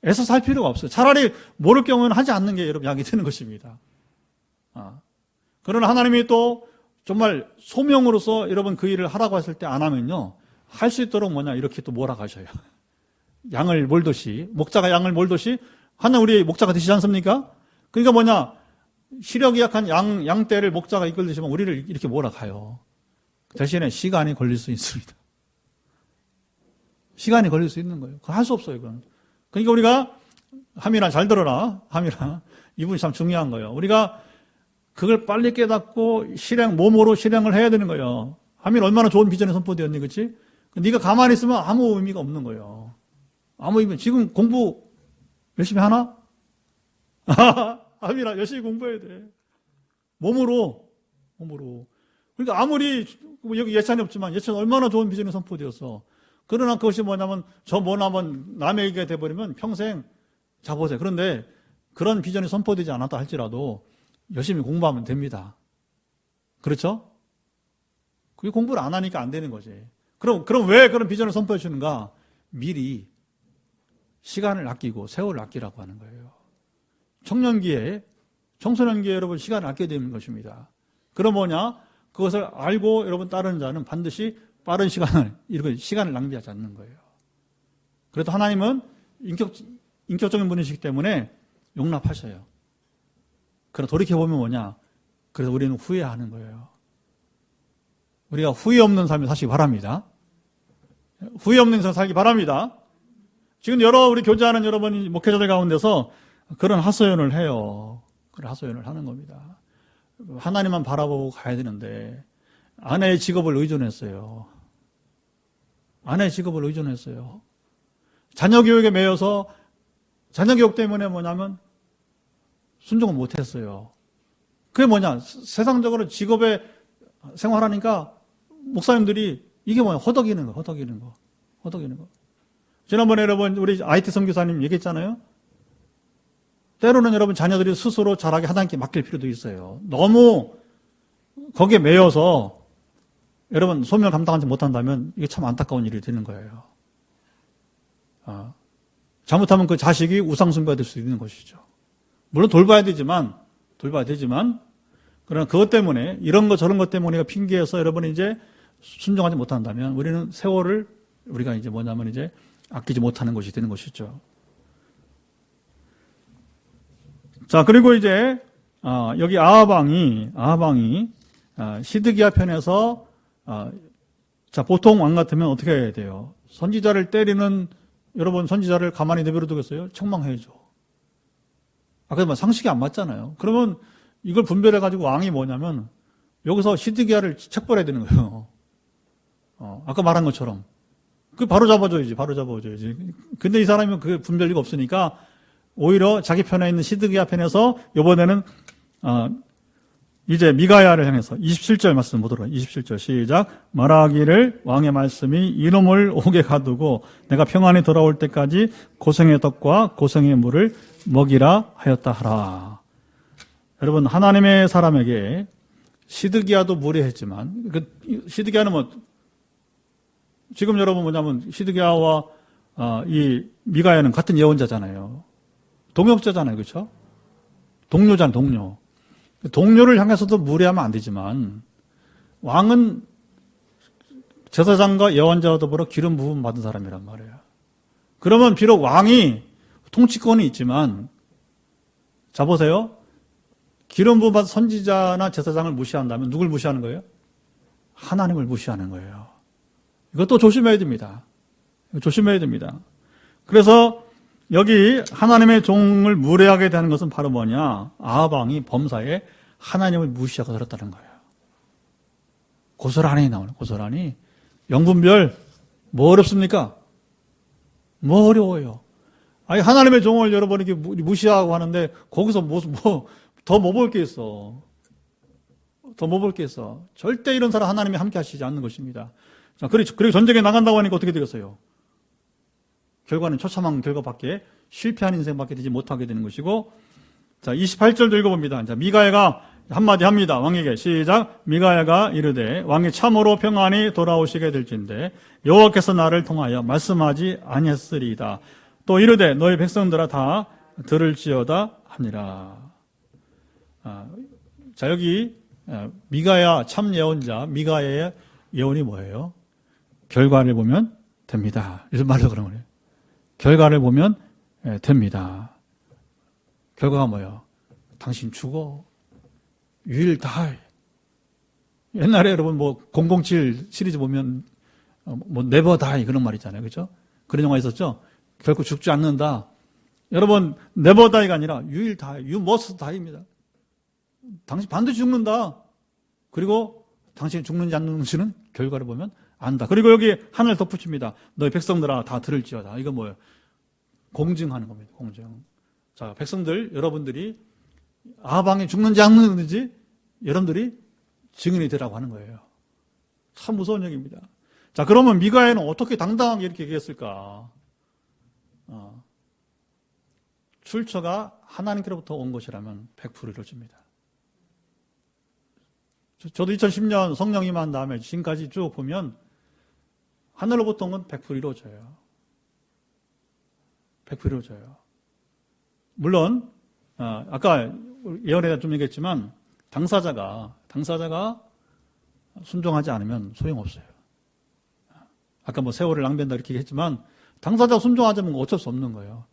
애써 살 필요가 없어요. 차라리 모를 경우는 하지 않는 게 여러분 약이 되는 것입니다. 그러나 하나님이 또 정말 소명으로서 여러분 그 일을 하라고 했을 때 안 하면요, 할 수 있도록 이렇게 또 몰아가셔요. 양을 몰듯이, 목자가 양을 몰듯이 하나님 우리 목자가 되시지 않습니까? 그러니까 시력이 약한 양떼를 목자가 이끌듯이 우리를 이렇게 몰아가요. 대신에 시간이 걸릴 수 있습니다. 시간이 걸릴 수 있는 거예요. 그건 할 수 없어요, 이건. 그러니까 우리가, 함이나 잘 들어라. 함이나. 이분이 참 중요한 거예요. 우리가 그걸 빨리 깨닫고 몸으로 실행을 해야 되는 거예요. 함이는 얼마나 좋은 비전이 선포되었니, 그치? 네가 가만히 있으면 아무 의미가 없는 거예요. 아무 의미. 지금 공부 열심히 하나? 함이나 열심히 공부해야 돼. 몸으로. 그러니까 아무리 여기 예찬이 없지만 예찬 얼마나 좋은 비전이 선포되었어. 그러나 그것이 뭐냐면 저 뭐냐면 남의 얘기가 돼버리면 평생 잡으세요. 그런데 그런 비전이 선포되지 않았다 할지라도 열심히 공부하면 됩니다. 그렇죠? 그게 공부를 안 하니까 안 되는 거지. 그럼 왜 그런 비전을 선포해 주는가? 미리 시간을 아끼고 세월을 아끼라고 하는 거예요. 청년기에, 청소년기에 여러분 시간을 아껴야 되는 것입니다. 그럼 뭐냐? 그것을 알고 여러분 따르는 자는 반드시 빠른 시간을, 이렇게 시간을 낭비하지 않는 거예요. 그래도 하나님은 인격적인 분이시기 때문에 용납하셔요. 그러나 돌이켜보면 뭐냐? 그래서 우리는 후회하는 거예요. 우리가 후회 없는 삶을 사시기 바랍니다. 후회 없는 인생 살기 바랍니다. 지금 우리 교제하는 여러분 목회자들 가운데서 그런 하소연을 해요. 그런 하소연을 하는 겁니다. 하나님만 바라보고 가야 되는데 아내의 직업을 의존했어요. 아내의 직업을 의존했어요. 자녀 교육에 매여서 자녀 교육 때문에 뭐냐면 순종을 못했어요. 그게 뭐냐? 세상적으로 직업에 생활하니까 목사님들이 이게 뭐야? 허덕이는 거. 지난번에 여러분 우리 IT 선교사님 얘기했잖아요. 때로는 여러분 자녀들이 스스로 잘하게 하나님께 맡길 필요도 있어요. 너무 거기에 매여서 여러분 소명을 감당하지 못한다면 이게 참 안타까운 일이 되는 거예요. 잘못하면 그 자식이 우상숭배가 될 수 있는 것이죠. 물론 돌봐야 되지만 그러나 그것 때문에 이런 것 저런 것 때문에 핑계해서 여러분이 이제 순종하지 못한다면 우리는 세월을 우리가 이제 뭐냐면 이제 아끼지 못하는 것이 되는 것이죠. 자, 그리고 이제 여기 아하방이 시드기야 편에서 자, 보통 왕 같으면 어떻게 해야 돼요? 선지자를 때리는 여러분 선지자를 가만히 내버려 두겠어요? 책망해야죠. 그러면 상식이 안 맞잖아요. 그러면 이걸 분별해 가지고 왕이 뭐냐면 여기서 시드기야를 책벌해야 되는 거예요. 아까 말한 것처럼 그 바로 잡아줘야지. 근데 이 사람이 그 분별리가 없으니까 오히려 자기 편에 있는 시드기야 편에서 이번에는 이제 미가야를 향해서 27절 말씀 보도록 27절 시작. 말하기를 왕의 말씀이 이놈을 옥에 가두고 내가 평안히 돌아올 때까지 고생의 떡과 고생의 물을 먹이라 하였다 하라. 여러분 하나님의 사람에게 시드기야도 무례했지만 그 시드기야는 뭐 지금 여러분 뭐냐면 시드기야와 이 미가야는 같은 예언자잖아요. 동역자잖아요. 그렇죠? 동료잖아요. 동료를 향해서도 무례하면 안 되지만 왕은 제사장과 예언자와 더불어 기름 부음 받은 사람이란 말이에요. 그러면 비록 왕이 통치권이 있지만 자 보세요. 기름 부음 받은 선지자나 제사장을 무시한다면 누굴 무시하는 거예요? 하나님을 무시하는 거예요. 이것도 조심해야 됩니다. 조심해야 됩니다. 그래서 여기 하나님의 종을 무례하게 되는 것은 바로 뭐냐? 아하방이 범사에 하나님을 무시하고 살았다는 거예요. 고스란히 나오는 고스란히 영분별 뭐 어렵습니까? 뭐 어려워요? 아니 하나님의 종을 여러분 이렇게 무시하고 하는데 거기서 더 뭐 볼 게 있어? 더 뭐 볼 게 있어? 절대 이런 사람 하나님이 함께 하시지 않는 것입니다. 자, 그리고 전쟁에 나간다고 하니까 어떻게 되겠어요? 결과는 처참한 결과밖에 실패한 인생밖에 되지 못하게 되는 것이고 자 28절도 읽어봅니다. 자 미가야가 한마디 합니다. 왕에게 시작. 미가야가 이르되 왕이 참으로 평안히 돌아오시게 될진데 여호와께서 나를 통하여 말씀하지 아니했으리이다. 또 이르되 너희 백성들아 다 들을지어다 하니라. 자 여기 미가야 참 예언자 미가야의 예언이 뭐예요? 결과를 보면 됩니다. 이런 말로 그런 거예요. 결과를 보면 됩니다. 결과가 뭐예요? 당신 죽어. You will die. 옛날에 여러분 뭐 007 시리즈 보면 뭐 never die 그런 말 있잖아요. 그렇죠? 그런 영화 있었죠? 결코 죽지 않는다. 여러분 never die가 아니라 you will die. You must die입니다. 당신 반드시 죽는다. 그리고 당신이 죽는지 안 죽는지는 결과를 보면 안다. 그리고 여기 하늘 덧붙입니다. 너희 백성들아 다 들을지어다. 이거 뭐예요? 공증하는 겁니다. 공증. 자, 백성들, 여러분들이 아하방이 죽는지 안 죽는지 여러분들이 증인이 되라고 하는 거예요. 참 무서운 얘기입니다. 자, 그러면 미가야는 어떻게 당당하게 이렇게 얘기했을까? 출처가 하나님께로부터 온 것이라면 100% 이루어집니다. 저도 2010년 성령 임한 다음에 지금까지 쭉 보면 하늘로부터 온 건 100% 이루어져요. 100% 이루어져요. 물론 아까 예언에 좀 얘기했지만 당사자가 순종하지 않으면 소용없어요. 아까 뭐 세월을 낭비한다 이렇게 했지만 당사자가 순종하자면 어쩔 수 없는 거예요.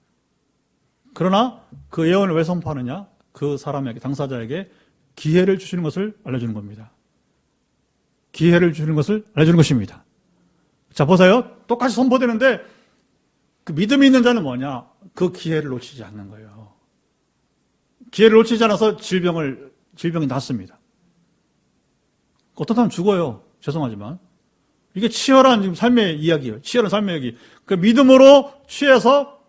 그러나 그 예언을 왜 선포하느냐? 그 사람에게, 당사자에게 기회를 주시는 것을 알려주는 겁니다. 기회를 주시는 것을 알려주는 것입니다. 자, 보세요. 똑같이 선포되는데 그 믿음이 있는 자는 뭐냐? 그 기회를 놓치지 않는 거예요. 기회를 놓치지 않아서 질병이 낫습니다. 어떤 사람은 죽어요. 죄송하지만. 이게 치열한 지금 삶의 이야기예요. 치열한 삶의 이야기. 그 믿음으로 취해서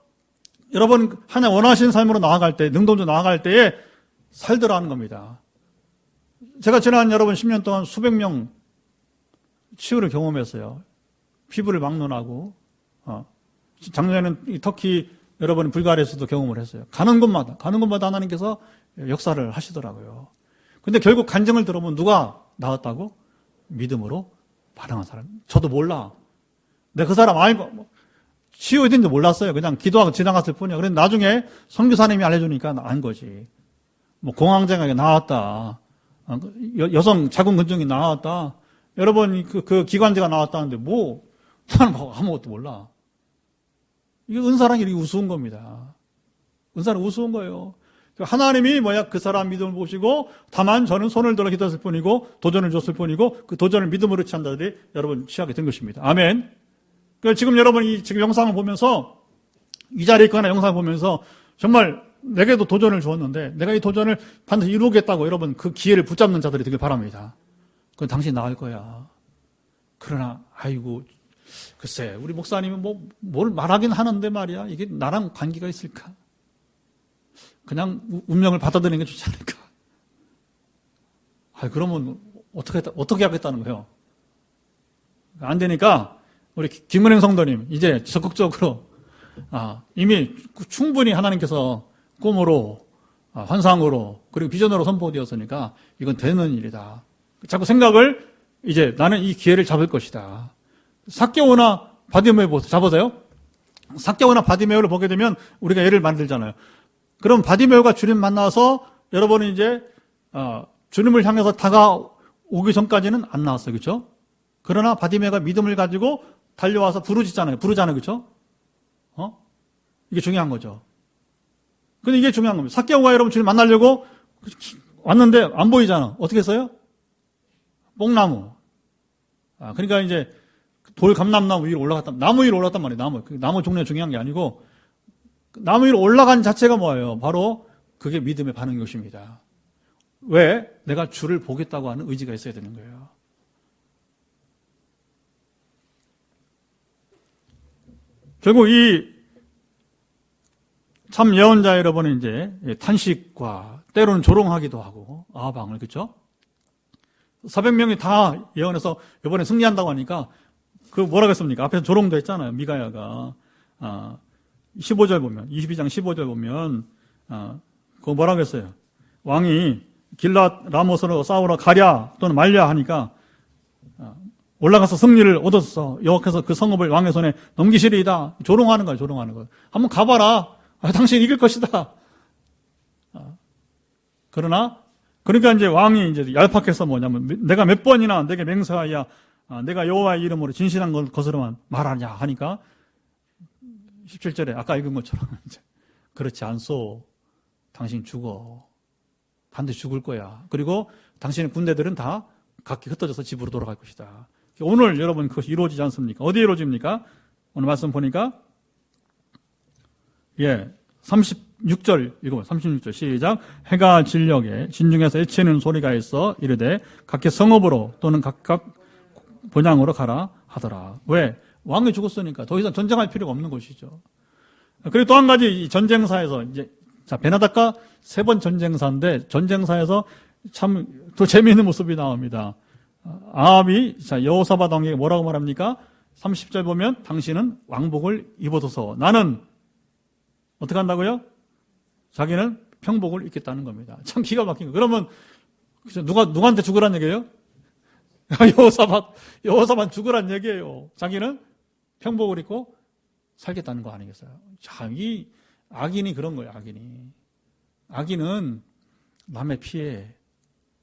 여러분 하나님 원하시는 삶으로 나아갈 때, 능동적으로 나아갈 때에 살더라 하는 겁니다. 제가 지난 여러분 10년 동안 수백 명 치유를 경험했어요. 피부를 막론하고 작년에는 이 터키 여러분 불가리아에서도 경험을 했어요. 가는 곳마다 하나님께서 역사를 하시더라고요. 근데 결국 간증을 들어보면 누가 나왔다고? 믿음으로 반응한 사람. 저도 몰라. 내가 그 사람 알고 치유했는지 몰랐어요. 그냥 기도하고 지나갔을 뿐이야. 그런데 나중에 선교사님이 알려주니까 안 거지. 뭐 공황장애가 나왔다. 여성 자궁근종이 나왔다. 여러분 그 기관지가 나왔다는데 나는 아무것도 몰라. 이게 은사랑 이렇게 우스운 겁니다. 은사는 우스운 거예요. 하나님이 그 사람 믿음을 보시고 다만 저는 손을 들어 기도했을 뿐이고 도전을 줬을 뿐이고 그 도전을 믿음으로 취한 자들이 여러분 취하게 된 것입니다. 아멘. 그러니까 지금 여러분이 지금 영상을 보면서 이 자리에 있거나 영상을 보면서 정말 내게도 도전을 주었는데 내가 이 도전을 반드시 이루겠다고 여러분 그 기회를 붙잡는 자들이 되길 바랍니다. 그건 당신 나을 거야. 그러나 아이고 글쎄 우리 목사님이 뭘 말하긴 하는데 말이야 이게 나랑 관계가 있을까? 그냥 운명을 받아들이는 게 좋지 않을까? 그러면 어떻게 하겠다는 거예요? 안 되니까 우리 김은행 성도님 이제 적극적으로 이미 충분히 하나님께서 꿈으로 환상으로 그리고 비전으로 선포되었으니까 이건 되는 일이다. 자꾸 생각을 이제 나는 이 기회를 잡을 것이다. 삭개오나 바디메오 잡으세요. 삭개오나 바디메오를 보게 되면 우리가 예를 만들잖아요. 그럼 바디메오가 주님 만나서 여러분은 이제 주님을 향해서 다가오기 전까지는 안 나왔어요. 그렇죠? 그러나 바디메오가 믿음을 가지고 달려와서 부르잖아요. 그렇죠? 이게 중요한 거죠. 근데 이게 중요한 겁니다. 삭개오가 여러분 주님 만나려고 왔는데 안 보이잖아. 어떻게 했어요? 뽕나무. 그러니까 이제 돌 감람나무 위로 올라갔단 말이에요. 나무 종류가 중요한 게 아니고 나무 위로 올라간 자체가 뭐예요? 바로 그게 믿음의 반응인 것입니다. 왜? 내가 주를 보겠다고 하는 의지가 있어야 되는 거예요. 결국 이 참 예언자 여러분은 이제 탄식과 때로는 조롱하기도 하고 아방을 그렇죠? 400명이 다 예언해서 이번에 승리한다고 하니까 그 뭐라고 했습니까? 앞에서 조롱도 했잖아요. 미가야가 15절 보면 22장 15절 보면 그거 뭐라고 했어요? 왕이 길랏 라모스로 싸우러 가랴 또는 말랴 하니까 올라가서 승리를 얻었어. 여호와께서 그 성읍을 왕의 손에 넘기시리이다. 조롱하는 거예요. 한번 가봐라. 당신 이길 것이다. 그러니까 이제 왕이 이제 얄팍해서 뭐냐면 내가 몇 번이나 내게 맹세하여 내가 여호와의 이름으로 진실한 것으로만 말하냐 하니까 17절에 아까 읽은 것처럼 이제 그렇지 않소. 당신 죽어. 반드시 죽을 거야. 그리고 당신의 군대들은 다 각기 흩어져서 집으로 돌아갈 것이다. 오늘 여러분 그것이 이루어지지 않습니까? 어디에 이루어집니까? 오늘 말씀 보니까 36절 읽어봐요. 36절 시작. 해가 진녘에 진중에서 애치는 소리가 있어 이르되 각기 성읍으로 또는 각각 본향으로 가라 하더라. 왜? 왕이 죽었으니까 더 이상 전쟁할 필요가 없는 것이죠. 그리고 또 한 가지 이 전쟁사에서 이제 베나다카 3번 전쟁사인데 전쟁사에서 참 또 재미있는 모습이 나옵니다. 아합이 여호사밧 왕에게 뭐라고 말합니까? 30절 보면 당신은 왕복을 입어둬서 나는 어떻게 한다고요? 자기는 평복을 입겠다는 겁니다. 참 기가 막힌 거. 그러면 누구한테 죽으란 얘기예요? 여호사밧 죽으란 얘기예요. 자기는 평복을 입고 살겠다는 거 아니겠어요? 참, 이 악인이 그런 거예요, 악인이. 악인은 남의 피해,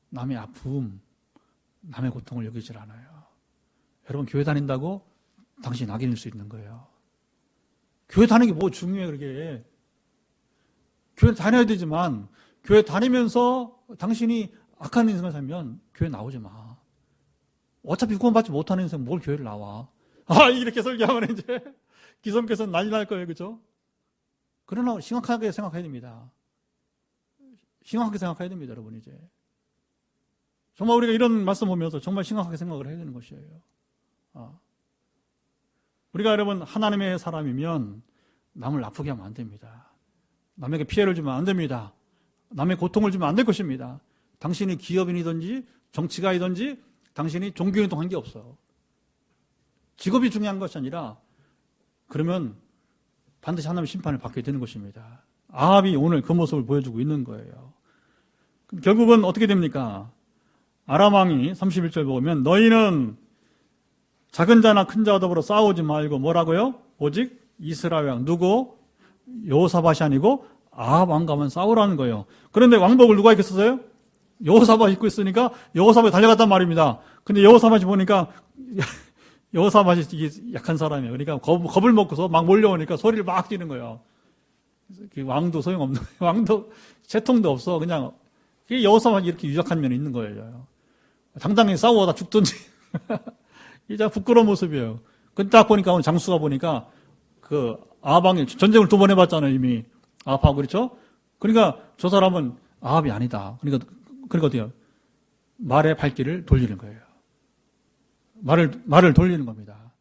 남의 아픔, 남의 고통을 여기질 않아요. 여러분, 교회 다닌다고 당신 악인일 수 있는 거예요. 교회 다니는 게 뭐 중요해, 그렇게. 교회 다녀야 되지만, 교회 다니면서 당신이 악한 인생을 살면 교회 나오지 마. 어차피 구원받지 못하는 인생 뭘 교회를 나와. 이렇게 설교하면 이제 기성께서 난리 날 거예요, 그죠? 그러나 심각하게 생각해야 됩니다. 심각하게 생각해야 됩니다, 여러분, 이제. 정말 우리가 이런 말씀 보면서 정말 심각하게 생각을 해야 되는 것이에요. 우리가 여러분, 하나님의 사람이면 남을 아프게 하면 안 됩니다. 남에게 피해를 주면 안 됩니다. 남의 고통을 주면 안 될 것입니다. 당신이 기업인이든지 정치가이든지 당신이 종교인이든 관계없어요. 직업이 중요한 것이 아니라 그러면 반드시 하나님의 심판을 받게 되는 것입니다. 아합이 오늘 그 모습을 보여주고 있는 거예요. 결국은 어떻게 됩니까? 아람 왕이 31절 보면 너희는 작은 자나 큰 자와 더불어 싸우지 말고 뭐라고요? 오직 이스라엘 왕 누구? 여호사밧이 아니고 아합 왕과만 싸우라는 거예요. 그런데 왕복을 누가 입겠었어요? 여호사밧이 입고 있으니까 여호사밧이 달려갔단 말입니다. 근데 여호사밧이 보니까 여호사밧이 약한 사람이에요. 그러니까 겁을 먹고서 막 몰려오니까 소리를 막 지르는 거예요. 왕도 소용없는 거예요. 왕도 채통도 없어. 그냥 여호사밧이 이렇게 유약한 면이 있는 거예요. 당당히 싸우다 죽든지. 이제 부끄러운 모습이에요. 근데 딱 보니까 오늘 장수가 보니까 그 아합왕이 전쟁을 2번 해봤잖아요, 이미. 아합하고 그렇죠? 그러니까 저 사람은 아합이 아니다. 그러니까 어때요? 말의 발길을 돌리는 거예요. 말을 돌리는 겁니다.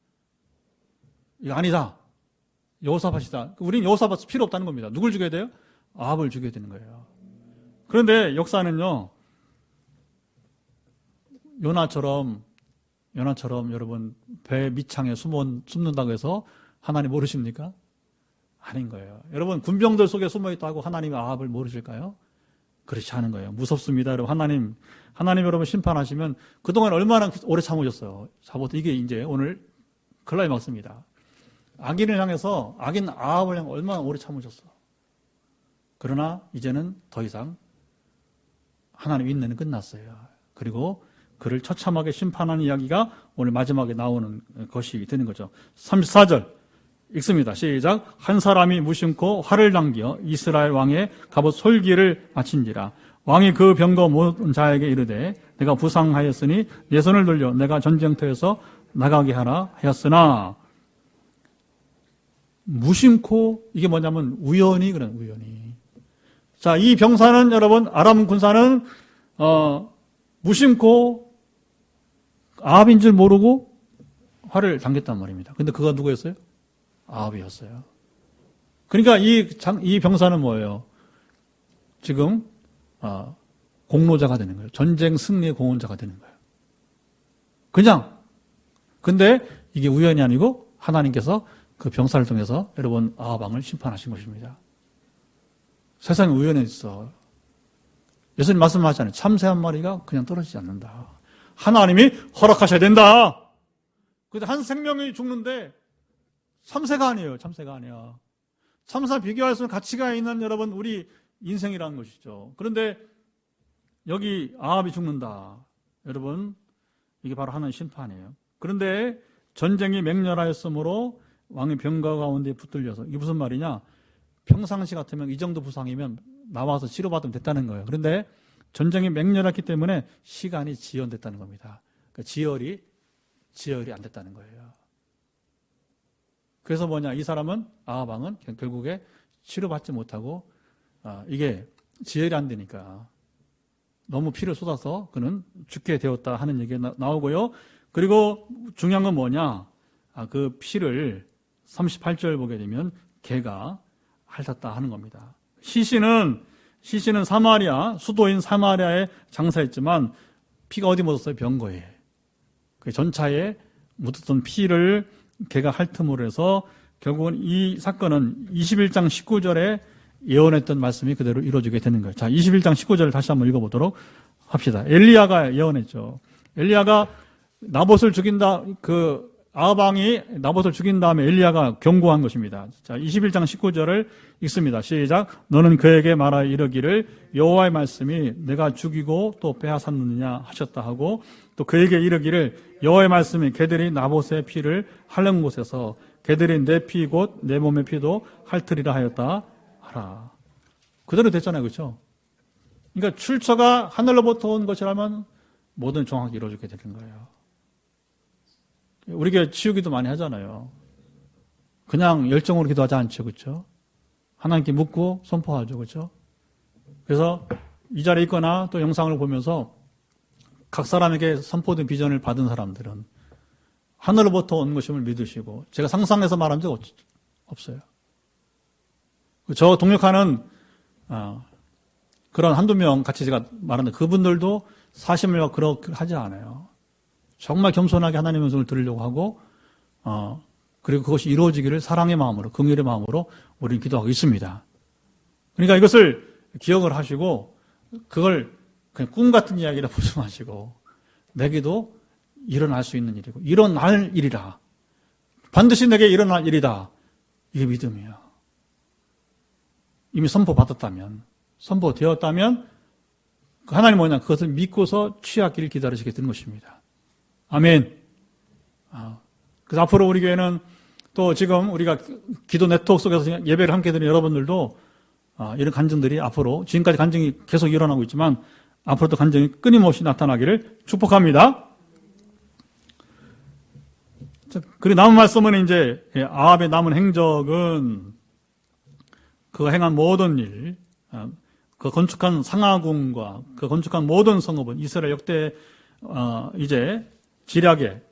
이거 아니다. 여호사밧이다. 우리는 여호사밧 필요 없다는 겁니다. 누굴 죽여야 돼요? 아합을 죽여야 되는 거예요. 그런데 역사는요, 요나처럼 여러분 배 밑창에 숨는다고 해서 하나님 모르십니까? 아닌 거예요. 여러분 군병들 속에 숨어 있다고 하나님이 아합을 모르실까요? 그렇지 않은 거예요. 무섭습니다. 여러분 하나님 여러분 심판하시면 그동안 얼마나 오래 참으셨어요. 이게 이제 오늘 클라이막스입니다. 악인을 향해서 악인 아합을 향해 얼마나 오래 참으셨어. 그러나 이제는 더 이상 하나님 인내는 끝났어요. 그리고 그를 처참하게 심판하는 이야기가 오늘 마지막에 나오는 것이 되는 거죠. 34절 읽습니다. 시작. 한 사람이 무심코 활을 당겨 이스라엘 왕의 갑옷 솔기를 마친지라. 왕이 그 병거 모은 자에게 이르되 내가 부상하였으니 내 손을 돌려 내가 전쟁터에서 나가게 하라 하였으나 무심코 이게 뭐냐면 우연히. 자, 이 병사는 여러분 아람 군사는 무심코 아합인 줄 모르고 활을 당겼단 말입니다. 근데 그가 누구였어요? 아합이었어요. 그러니까 이 병사는 뭐예요? 지금 공로자가 되는 거예요. 전쟁 승리의 공헌자가 되는 거예요. 근데 이게 우연이 아니고 하나님께서 그 병사를 통해서 여러분 아합 왕을 심판하신 것입니다. 세상에 우연이 있어. 예수님 말씀하셨잖아요. 참새 한 마리가 그냥 떨어지지 않는다. 하나님이 허락하셔야 된다. 근데 한 생명이 죽는데 참새가 아니에요. 참새가 아니야. 참새와 비교할 수 있는 가치가 있는 여러분 우리 인생이라는 것이죠. 그런데 여기 아합이 죽는다. 여러분 이게 바로 하나님의 심판이에요. 그런데 전쟁이 맹렬하였으므로 왕의 병거 가운데 붙들려서 이게 무슨 말이냐? 평상시 같으면 이 정도 부상이면 나와서 치료받으면 됐다는 거예요. 그런데 전쟁이 맹렬했기 때문에 시간이 지연됐다는 겁니다. 그러니까 지혈이 안 됐다는 거예요. 그래서 뭐냐? 이 사람은 아합 왕은 결국에 치료받지 못하고 이게 지혈이 안 되니까 너무 피를 쏟아서 그는 죽게 되었다 하는 얘기가 나오고요. 그리고 중요한 건 뭐냐? 그 피를 38절 보게 되면 개가 핥았다 하는 겁니다. 시신은 사마리아, 수도인 사마리아에 장사했지만 피가 어디 묻었어요? 병거에. 그 전차에 묻었던 피를 개가 핥음으로 해서 결국은 이 사건은 21장 19절에 예언했던 말씀이 그대로 이루어지게 되는 거예요. 자, 21장 19절을 다시 한번 읽어보도록 합시다. 엘리야가 예언했죠. 엘리야가 나봇을 죽인다, 아합 왕이 나봇을 죽인 다음에 엘리야가 경고한 것입니다. 자, 21장 19절을 읽습니다. 시작. 너는 그에게 말하 이르기를 여호와의 말씀이 내가 죽이고 또 빼앗았느냐 하셨다 하고, 또 그에게 이르기를 여호와의 말씀이 그들이 나봇의 피를 핥는 곳에서 그들이 내 피 곧 내 몸의 피도 핥으리라 하였다 하라. 그대로 됐잖아요. 그렇죠? 그러니까 출처가 하늘로부터 온 것이라면 모든 정확히 이루어지게 되는 거예요. 우리 교회 치유기도 많이 하잖아요. 그냥 열정으로 기도하지 않죠. 그렇죠? 하나님께 묻고 선포하죠. 그렇죠? 그래서 이 자리에 있거나 또 영상을 보면서 각 사람에게 선포된 비전을 받은 사람들은 하늘로부터 온 것임을 믿으시고, 제가 상상해서 말한 적 없어요. 저 동역하는 그런 한두 명 같이 제가 말하는데 그분들도 사심을 그렇게 하지 않아요. 정말 겸손하게 하나님의 말씀을 들으려고 하고, 그리고 그것이 이루어지기를 사랑의 마음으로, 긍휼의 마음으로 우리는 기도하고 있습니다. 그러니까 이것을 기억을 하시고, 그걸 그냥 꿈 같은 이야기라 보지 마시고, 내게도 일어날 수 있는 일이고, 일어날 일이라. 반드시 내게 일어날 일이다. 이게 믿음이야. 이미 선포받았다면, 선포되었다면, 하나님 뭐냐? 그것을 믿고서 취하기를 기다리시게 되는 것입니다. 아멘. 그래서 앞으로 우리 교회는 또 지금 우리가 기도 네트워크 속에서 예배를 함께 드리는 여러분들도 이런 간증들이 앞으로, 지금까지 간증이 계속 일어나고 있지만 앞으로도 간증이 끊임없이 나타나기를 축복합니다. 그리고 남은 말씀은 이제 아합의 남은 행적은 그가 행한 모든 일, 그 건축한 상하궁과 그 건축한 모든 성읍은 이스라엘 역대 이제 지략의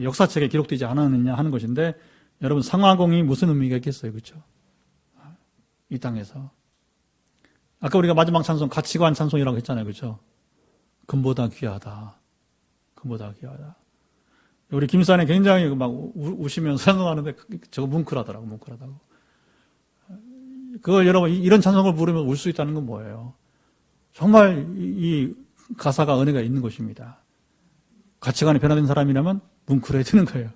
역사책에 기록되지 않았느냐 하는 것인데, 여러분 상하궁이 무슨 의미가 있겠어요? 그렇죠? 이 땅에서. 아까 우리가 마지막 찬송 가치관 찬송이라고 했잖아요. 그렇죠? 금보다 귀하다. 금보다 귀하다. 우리 김산에 굉장히 막 우시면서 찬송하는데 저거 뭉클하더라고. 뭉클하다고. 그걸 여러분 이런 찬송을 부르면 울 수 있다는 건 뭐예요? 정말 이 가사가 은혜가 있는 것입니다. 가치관이 변화된 사람이라면 뭉클해지는 거예요.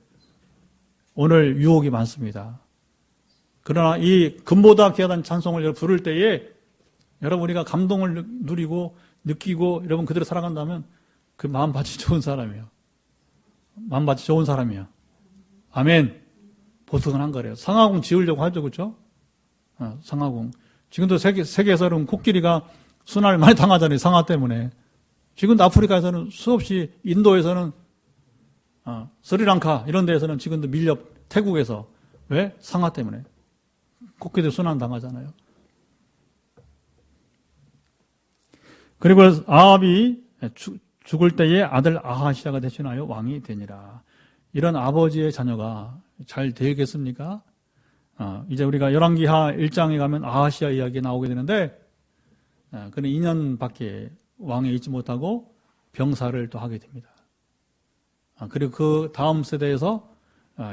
오늘 유혹이 많습니다. 그러나 이 금보다 귀하다는 찬송을 부를 때에 여러분 우리가 감동을 누리고 느끼고 여러분 그대로 살아간다면 그 마음밭이 좋은 사람이에요. 마음밭이 좋은 사람이에요. 아멘. 보통은 한 거래요. 상하궁 지으려고 하죠. 그렇죠? 상하궁. 지금도 세계에서는 코끼리가 순환을 많이 당하잖아요. 상하 때문에. 지금도 아프리카에서는 수없이, 인도에서는 스리랑카 이런 데에서는 지금도 밀렵, 태국에서. 왜? 상하 때문에. 코끼리들 순환 당하잖아요. 그리고 아합이 죽을 때에 아들 아하시아가 대신하여 왕이 되니라. 이런 아버지의 자녀가 잘 되겠습니까? 이제 우리가 열왕기하 1장에 가면 아하시아 이야기 나오게 되는데, 그는 2년밖에 왕에 있지 못하고 병사를 또 하게 됩니다. 그리고 그 다음 세대에서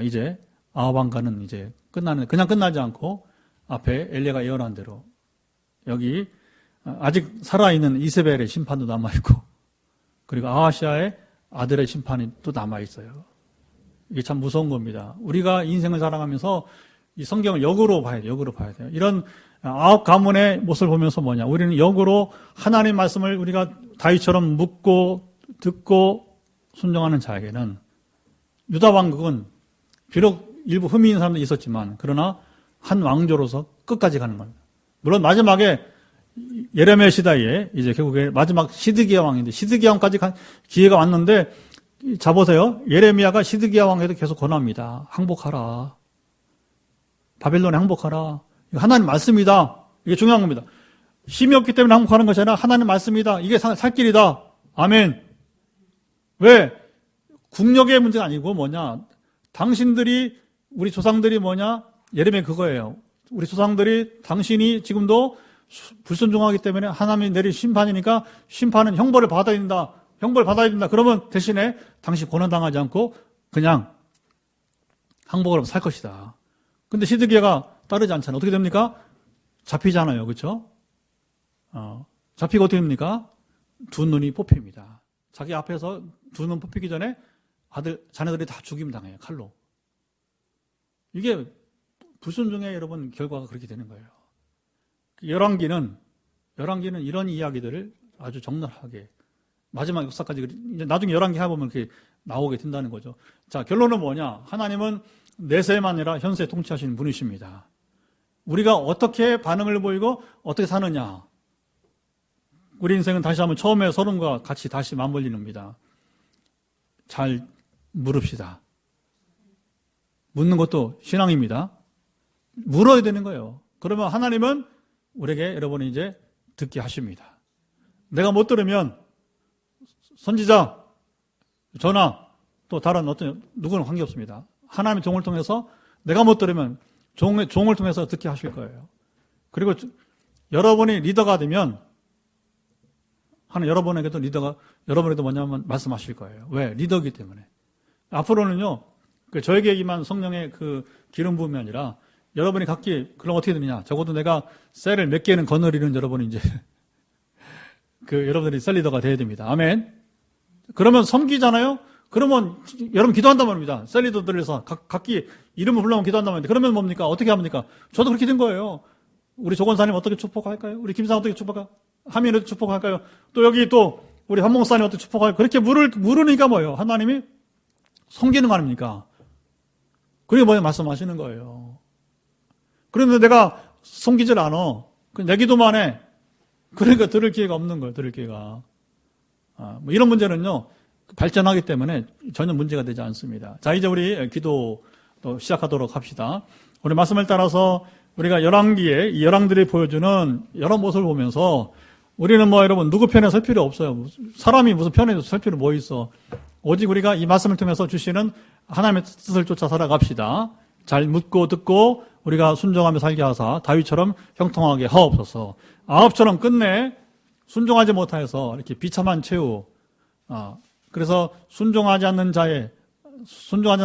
이제 아합 왕가는 이제 그냥 끝나지 않고 앞에 엘리야가 예언한 대로 여기 아직 살아있는 이세벨의 심판도 남아있고, 그리고 아하시아의 아들의 심판이 또 남아있어요. 이게 참 무서운 겁니다. 우리가 인생을 살아가면서 이 성경을 역으로 봐야 돼요. 역으로 봐야 돼요. 이런 아합 가문의 모습을 보면서 뭐냐? 우리는 역으로 하나님의 말씀을 우리가 다윗처럼 묻고 듣고 순종하는 자에게는 유다 왕국은 비록 일부 흠이 있는 사람도 있었지만 그러나 한 왕조로서 끝까지 가는 겁니다. 물론 마지막에 예레미야 시대에 이제 결국에 마지막 시드기야 왕인데 시드기야 왕까지 기회가 왔는데 자 보세요. 예레미야가 시드기야 왕에도 계속 권합니다. 항복하라. 바벨론에 항복하라. 하나님 말씀이다. 이게 중요한 겁니다. 힘이 없기 때문에 항복하는 것이 아니라 하나님 말씀이다. 이게 살 길이다. 아멘. 왜? 국력의 문제가 아니고 뭐냐? 당신들이 우리 조상들이 뭐냐? 예레미야 그거예요. 우리 조상들이 당신이 지금도 불순종하기 때문에 하나님이 내린 심판이니까 심판은 형벌을 받아야 된다. 형벌을 받아야 된다. 그러면 대신에 당신 고난당하지 않고 그냥 항복을 하면 살 것이다. 근데 시드기야가 따르지 않잖아요. 어떻게 됩니까? 잡히잖아요. 그렇죠? 잡히고 어떻게 됩니까? 두 눈이 뽑힙니다. 자기 앞에서 두 눈 뽑히기 전에 자녀들이 다 죽임 당해요. 칼로. 이게 불순종의 여러분 결과가 그렇게 되는 거예요. 열왕기는 이런 이야기들을 아주 적나라하게 마지막 역사까지 이제 나중에 열왕기 해보면 그게 나오게 된다는 거죠. 자, 결론은 뭐냐? 하나님은 내세만 아니라 현세 통치하시는 분이십니다. 우리가 어떻게 반응을 보이고 어떻게 사느냐? 우리 인생은 다시 한번 처음에 서론과 같이 다시 맞물리는입니다. 잘 물읍시다. 묻는 것도 신앙입니다. 물어야 되는 거예요. 그러면 하나님은 우리에게 여러분이 이제 듣게 하십니다. 내가 못 들으면 선지자, 전하, 또 다른 어떤 누구는 관계없습니다. 하나님의 종을 통해서 내가 못 들으면 종을 통해서 듣게 하실 거예요. 그리고 여러분이 리더가 되면 하는 여러분에게도 여러분에게도 뭐냐면 말씀하실 거예요. 왜? 리더이기 때문에. 앞으로는요, 저에게만 성령의 기름 부음이 아니라 여러분이 각기 그럼 어떻게 되느냐? 적어도 내가 셀을 몇 개는 거느리는 여러분이 이제 여러분들이 셀 리더가 돼야 됩니다. 아멘. 그러면 섬기잖아요? 그러면 여러분 기도한단 말입니다. 셀 리더들에서 각기 이름을 불러면 기도한단 말입니다. 그러면 뭡니까? 어떻게 합니까? 저도 그렇게 된 거예요. 우리 조건사님 어떻게 축복할까요? 우리 김상 어떻게 축복할까요? 하민이 어떻게 축복할까요? 또 여기 또 우리 한목사님 어떻게 축복할까요? 그렇게 물으니까 뭐예요? 하나님이 섬기는 거 아닙니까? 그게 뭐예요? 말씀하시는 거예요. 그런데 내가 섬기질 않아. 내 기도만 해. 그러니까 들을 기회가 없는 거예요. 들을 기회가. 뭐 이런 문제는요, 발전하기 때문에 전혀 문제가 되지 않습니다. 자, 이제 우리 기도 또 시작하도록 합시다. 우리 말씀을 따라서 우리가 열왕기에 이 열왕들이 보여주는 여러 모습을 보면서 우리는 뭐 여러분 누구 편에 설 필요 없어요. 사람이 무슨 편에 설 필요 뭐 있어. 오직 우리가 이 말씀을 통해서 주시는 하나님의 뜻을 쫓아 살아갑시다. 잘 묻고 듣고 우리가 순종하며 살게 하사 다윗처럼 형통하게 하옵소서. 아합처럼 끝내 순종하지 못하여서 이렇게 비참한 최후. 그래서 순종하지 않는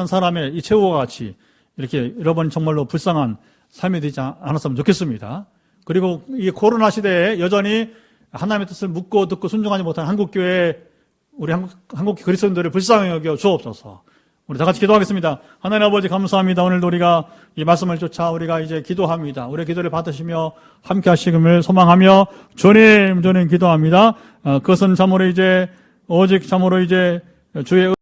사람의 이 최후와 같이 이렇게 여러분 정말로 불쌍한 삶이 되지 않았으면 좋겠습니다. 그리고 이 코로나 시대에 여전히 하나님의 뜻을 묻고 듣고 순종하지 못한 한국교회, 우리 한국 그리스도인들을 불쌍히 여겨 주옵소서. 우리 다 같이 기도하겠습니다. 하나님 아버지 감사합니다. 오늘도 우리가 이 말씀을 쫓아 우리가 이제 기도합니다. 우리의 기도를 받으시며 함께 하시기를 소망하며 주님 기도합니다. 그것은 참으로 이제 오직 참으로 이제 주의